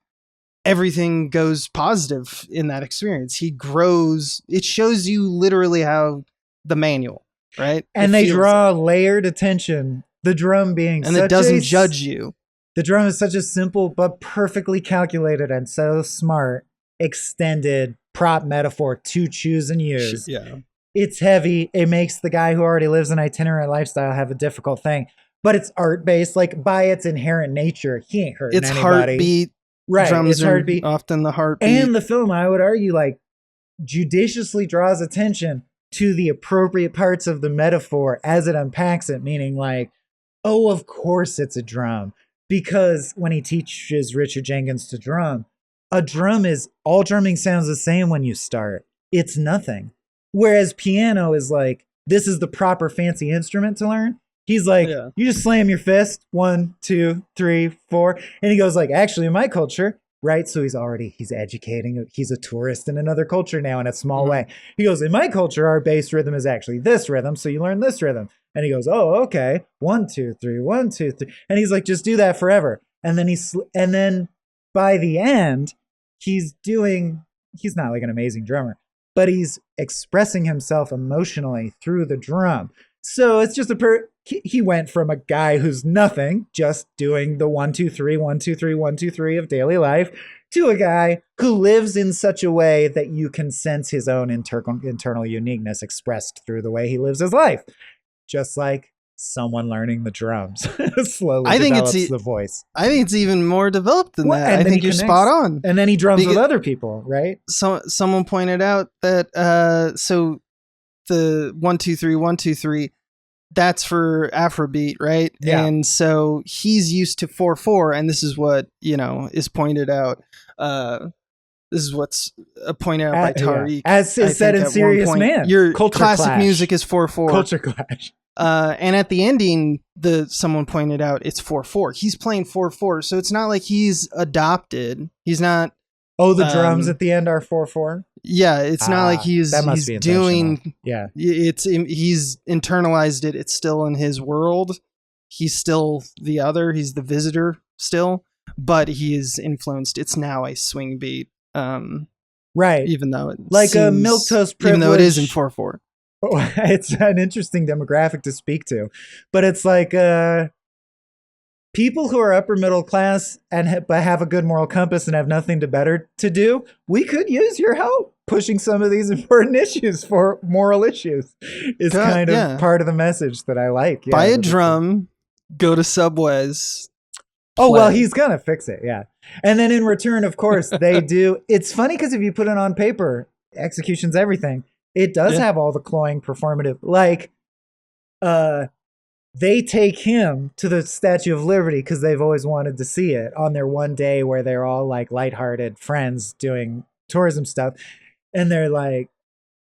everything goes positive in that experience. He grows. It shows you literally how the manual. Right. And they draw layered attention. The drum being and it doesn't judge you. The drum is such a simple but perfectly calculated and so smart extended prop metaphor to choose and use. Yeah. It's heavy. It makes the guy who already lives an itinerant lifestyle have a difficult thing. But it's art based, like by its inherent nature, he ain't hurting anybody. Heartbeat. Right. Drums it's heartbeat. Often the heartbeat. And the film, I would argue, like judiciously draws attention to the appropriate parts of the metaphor as it unpacks it, meaning like, oh, of course it's a drum. Because when he teaches Richard Jenkins to drum, a drum is, all drumming sounds the same when you start. It's nothing. Whereas piano is like, this is the proper fancy instrument to learn. He's like, you just slam your fist, 1, 2, 3, 4. And he goes like, actually in my culture, right? So he's educating. He's a tourist in another culture now in a small way. He goes, in my culture, our bass rhythm is actually this rhythm. So you learn this rhythm. And he goes, oh, okay. 1, 2, 3, 1, 2, 3. And he's like, just do that forever. And then by the end, he's not like an amazing drummer, but he's expressing himself emotionally through the drum. So it's just he went from a guy who's nothing, just doing the 1, 2, 3, 1, 2, 3, 1, 2, 3 of daily life, to a guy who lives in such a way that you can sense his own internal uniqueness expressed through the way he lives his life. Just like someone learning the drums slowly develops the voice. I think it's even more developed than that. I think you're spot on. And then he drums with other people, right? So someone pointed out that so the 1, 2, 3, 1, 2, 3, that's for Afrobeat, right? Yeah. And so he's used to 4/4, and this is what is pointed out. This is what's pointed out by Tariq. As is said in Serious Man. Your Culture classic clash. music is 4/4. Culture clash. And at the ending, someone pointed out it's 4/4. He's playing 4/4, so it's not like he's adopted. He's not. Oh, the drums at the end are 4/4. Yeah, it's not like he's doing. Yeah, he's internalized it. It's still in his world. He's still the other. He's the visitor still, but he is influenced. It's now a swing beat. Right. Even though it like seems, a milquetoast privilege. even though it is in 4/4. It's an interesting demographic to speak to, but it's like people who are upper middle class and have a good moral compass and have nothing better to do. We could use your help pushing some of these important issues for moral issues. Is kind of part of the message that I like. Buy a drum, go to Subways. Oh, well, he's going to fix it. Yeah. And then in return, of course, they do. It's funny because if you put it on paper, execution's everything. It does have all the cloying performative, like, they take him to the Statue of Liberty because they've always wanted to see it on their one day where they're all like lighthearted friends doing tourism stuff. And they're like,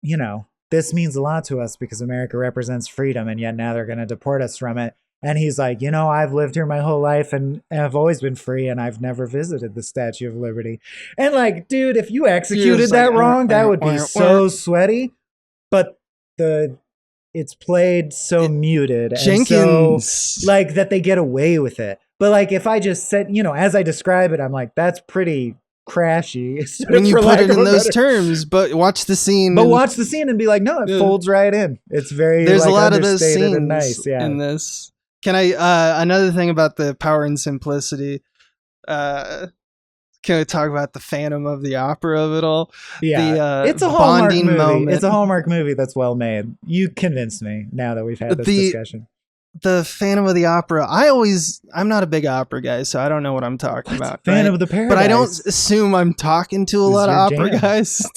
you know, this means a lot to us because America represents freedom. And yet now they're going to deport us from it. And he's like, you know, I've lived here my whole life and I've always been free and I've never visited the Statue of Liberty. And like, dude, if you executed that wrong, that would be so sweaty. But it's played so muted and Jenkins. so like that they get away with it. But like if I just said, you know, as I describe it, I'm like, that's pretty crashy. When you put it in those terms, but watch the scene. But watch the scene and be like, no, it folds right in. It's very there's like, a lot of those scenes nice, in this. Can I another thing about the power and simplicity? Can we talk about the Phantom of the Opera of it all? Yeah, it's a Hallmark movie. Moment. It's a Hallmark movie that's well made. You convinced me now that we've had this discussion. The Phantom of the Opera. I'm not a big opera guy, so I don't know what I'm talking about. Phantom of the Paradise. But I don't assume I'm talking to a lot of opera guys,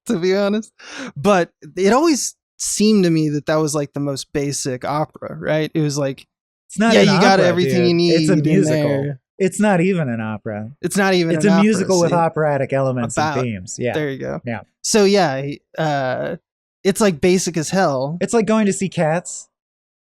to be honest. But it always seemed to me that was like the most basic opera, right? It was like, it's not you got everything you need. It's a musical. It's not even an opera. It's not even. It's a musical with operatic elements and themes. Yeah, there you go. Yeah. So it's like basic as hell. It's like going to see Cats.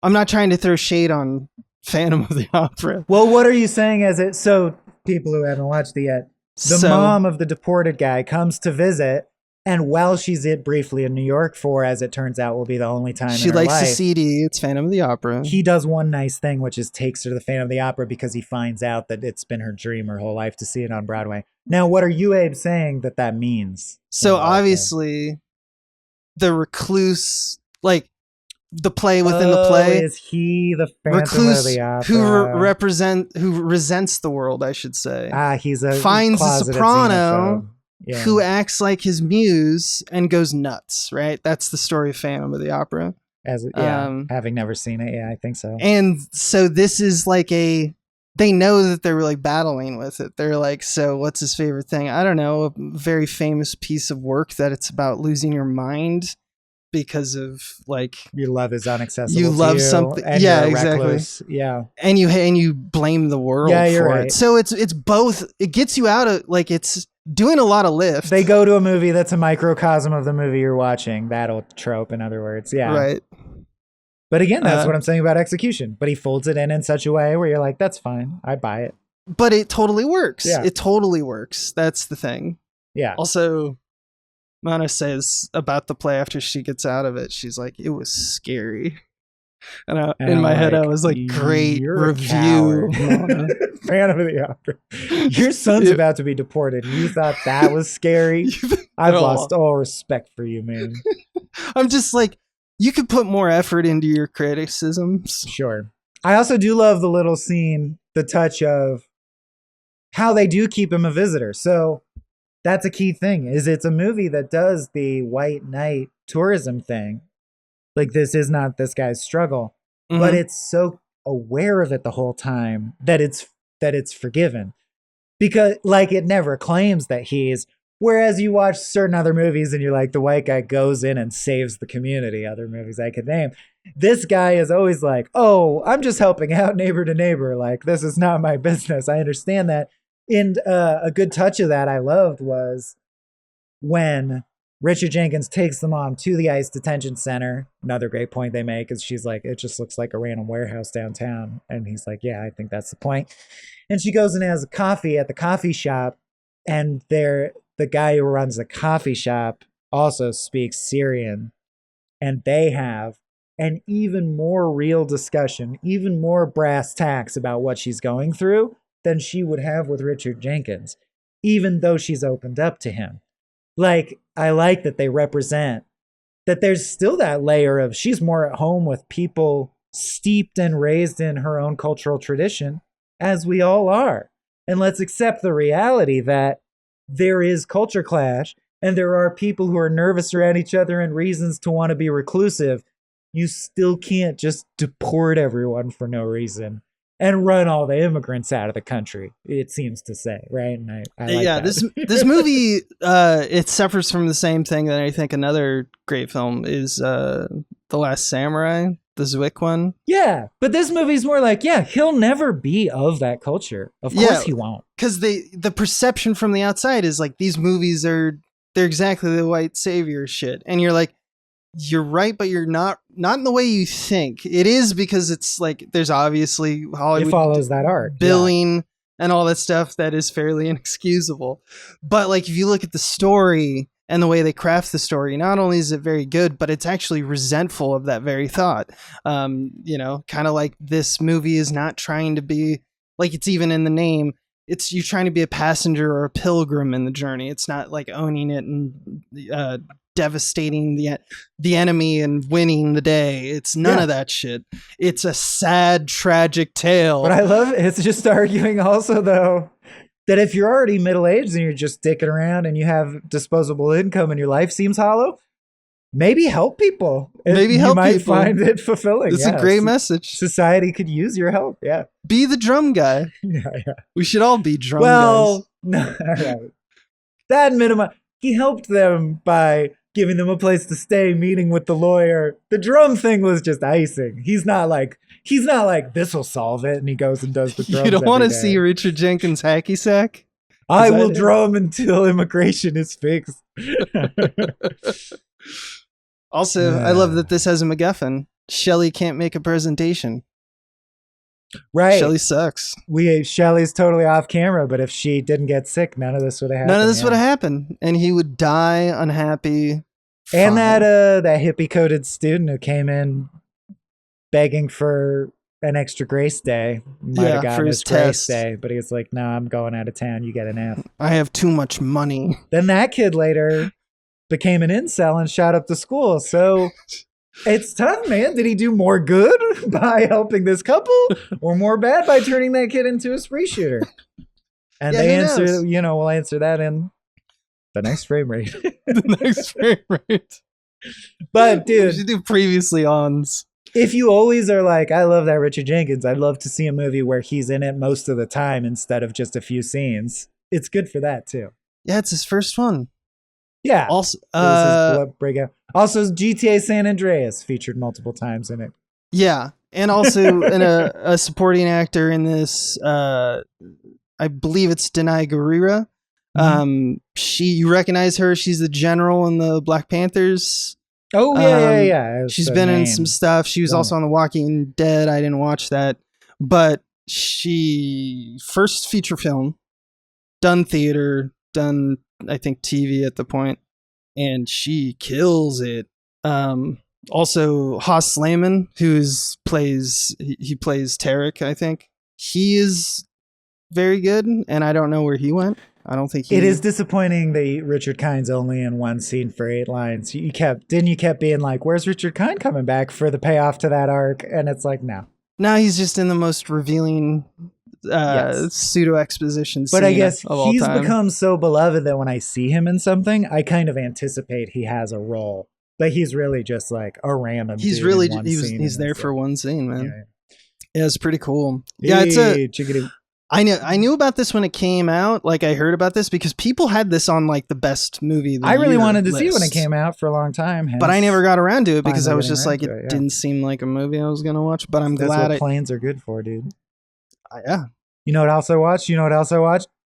I'm not trying to throw shade on Phantom of the Opera. Well, what are you saying as it? So people who haven't watched it yet, the mom of the deported guy comes to visit. And while she's briefly in New York for, as it turns out, will be the only time she likes the CD. It's Phantom of the Opera. He does one nice thing, which is takes her to the Phantom of the Opera because he finds out that it's been her dream her whole life to see it on Broadway. Now, what are you, Abe, saying that means? So obviously, the recluse, like the play within the play, is he the Phantom of the Opera? who resents the world, I should say. He's finds a soprano. Yeah. Who acts like his muse and goes nuts, right? That's the story of Phantom of the Opera. Having never seen it, I think so. And so this is like they know that they're really battling with it. They're like, so what's his favorite thing? I don't know, a very famous piece of work that it's about losing your mind because of like your love is inaccessible. You love something, yeah, exactly. Recluse. Yeah, and you blame the world for right. it. So it's both. It gets you out of like it's doing a lot of lift. They go to a movie that's a microcosm of the movie you're watching. That old trope, in other words. Yeah. Right. But again, that's what I'm saying about execution. But he folds it in such a way where you're like, that's fine. I buy it. But it totally works. Yeah. It totally works. That's the thing. Yeah. Also, Mana says about the play after she gets out of it, she's like, it was scary. And in my head, I was like, great review. Phantom of the Opera. Your son's about to be deported. You thought that was scary? I've lost all respect for you, man. I'm just like, you could put more effort into your criticisms. Sure. I also do love the little scene, the touch of how they do keep him a visitor. So that's a key thing, is it's a movie that does the white knight tourism thing. Like, this is not this guy's struggle, but it's so aware of it the whole time that it's forgiven, because like it never claims that he's. Whereas you watch certain other movies and you're like, the white guy goes in and saves the community. Other movies I could name. This guy is always like, oh, I'm just helping out neighbor to neighbor. Like, this is not my business. I understand that. And a good touch of that I loved was when Richard Jenkins takes the mom to the ICE detention center. Another great point they make is she's like, it just looks like a random warehouse downtown. And he's like, yeah, I think that's the point. And she goes and has a coffee at the coffee shop. And the guy who runs the coffee shop also speaks Syrian. And they have an even more real discussion, even more brass tacks about what she's going through than she would have with Richard Jenkins, even though she's opened up to him. Like, I like that they represent that there's still that layer of she's more at home with people steeped and raised in her own cultural tradition, as we all are. And let's accept the reality that there is culture clash and there are people who are nervous around each other and reasons to want to be reclusive. You still can't just deport everyone for no reason and run all the immigrants out of the country, it seems to say, right? And I like that. this movie, it suffers from the same thing that I think another great film is The Last Samurai, the Zwick one. Yeah, but this movie's more like, yeah, he'll never be of that culture. Of course he won't. Because the perception from the outside is like these movies they're exactly the white savior shit, and you're like, you're right, but you're not in the way you think. It is because it's like there's obviously Hollywood it follows that art, billing and all that stuff that is fairly inexcusable. But like if you look at the story and the way they craft the story, not only is it very good, but it's actually resentful of that very thought. You know, kind of like this movie is not trying to be like, it's even in the name. It's you trying to be a passenger or a pilgrim in the journey. It's not like owning it and devastating the enemy and winning the day. It's none of that shit. It's a sad, tragic tale. But I love it. It's just arguing also, though, that if you're already middle-aged and you're just dicking around and you have disposable income and your life seems hollow, maybe help people. Maybe help people. You might find it fulfilling. It's a great message. Society could use your help. Yeah. Be the drum guy. Yeah. We should all be drum guys. Well, no, all right. That minimum. He helped them by giving them a place to stay, meeting with the lawyer. The drum thing was just icing. He's not like this will solve it, and he goes and does the drums. You don't want to see Richard Jenkins hacky sack? I will drum until immigration is fixed. Also, I love that this has a MacGuffin. Shelley can't make a presentation. Right. Shelley sucks. Shelley's totally off camera, but if she didn't get sick, none of this would have happened. None of this would have happened. And he would die unhappy. And that hippie coded student who came in begging for an extra grace day might have gotten his grace day, but he was like, no, I'm going out of town. You get an F. I have too much money. Then that kid later became an incel and shot up the school. So it's tough, man. Did he do more good by helping this couple or more bad by turning that kid into a spree shooter? And they answer, we'll answer that in the next frame rate. The next frame rate. But dude, we should do previously ons. If you always are like, I love that Richard Jenkins, I'd love to see a movie where he's in it most of the time instead of just a few scenes. It's good for that too. Yeah, it's his first one. Yeah. Also, breakout. Also, GTA San Andreas featured multiple times in it. Yeah, and also in a supporting actor in this. I believe it's Denai Guerrera. You recognize her? She's the general in the Black Panthers. Oh yeah. She's been in some stuff. She was also on The Walking Dead. I didn't watch that, but she first feature film, done theater, done I think TV at the point, and she kills it. Also Haas Slayman, plays Tarek, I think. He is very good, and I don't know where he went. I don't think it is disappointing that Richard Kind's only in one scene for 8 lines. You kept being like, where's Richard Kind coming back for the payoff to that arc? And it's like, no. Now he's just in the most revealing pseudo exposition scene. But I guess he's become so beloved that when I see him in something, I kind of anticipate he has a role. But he's really just like a random. He's really he's there for one scene, man. Yeah, it's pretty cool. Yeah, I knew about this when it came out. Like I heard about this because people had this on like the best movie. I really wanted to see it when it came out for a long time, but I never got around to it because I was just like, it didn't seem like a movie I was gonna watch. But I'm glad. That's what planes are good for, dude. Yeah. You know what else I watched?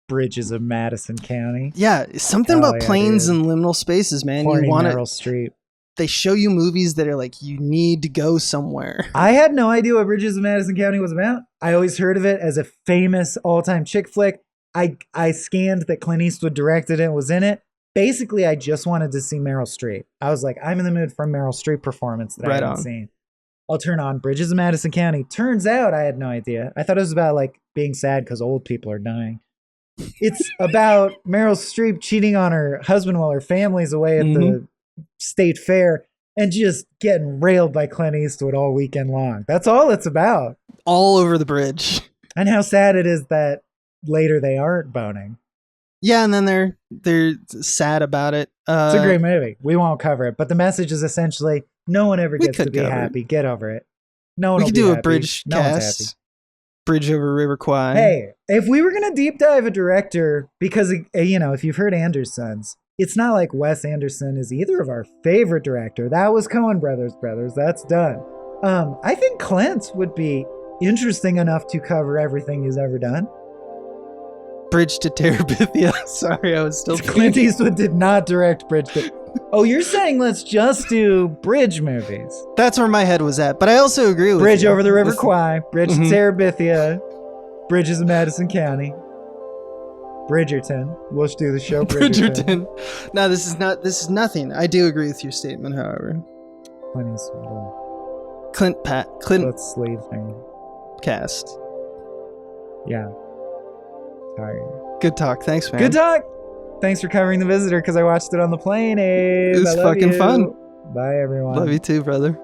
Bridges of Madison County. Yeah, something Hell about yeah, planes dude. and liminal spaces, man. Horny You want Meryl to. Streep. They show you movies that are like, you need to go somewhere. I had no idea what Bridges of Madison County was about. I always heard of it as a famous all-time chick flick. I scanned that Clint Eastwood directed it and was in it. Basically, I just wanted to see Meryl Streep. I was like, I'm in the mood for a Meryl Streep performance that I haven't seen. I'll turn on Bridges of Madison County. Turns out I had no idea. I thought it was about like being sad because old people are dying. It's about Meryl Streep cheating on her husband while her family's away at the state fair and just getting railed by Clint Eastwood all weekend long. That's all it's about. All over the bridge. And how sad it is that later they aren't boning. Yeah, and then they're sad about it. It's a great movie. We won't cover it, but the message is essentially no one ever gets to be happy. Get over it. No one. We will could be do happy. a bridge No one's happy. cast. Bridge over River Kwai. Hey, if we were gonna deep dive a director, because if you've heard Andersons, it's not like Wes Anderson is either of our favorite director. That was Coen Brothers. That's done. I think Clint would be interesting enough to cover everything he's ever done. Bridge to Terabithia. Sorry, I was still Clint Eastwood did not direct Bridge to... Oh, you're saying let's just do bridge movies. That's where my head was at, but I also agree with Bridge you. over the River Kwai, Bridge to Terabithia, Bridges of Madison County, Bridgerton. We'll just do the show Bridgerton. No, this is nothing. I do agree with your statement, however. Clint Eastwood. Clint Let's sleeve thing. cast. Yeah. Sorry. Good talk. Thanks, man. Good talk. Thanks for covering The Visitor because I watched it on the plane. Abe. It was fucking fun. Bye, everyone. Love you too, brother.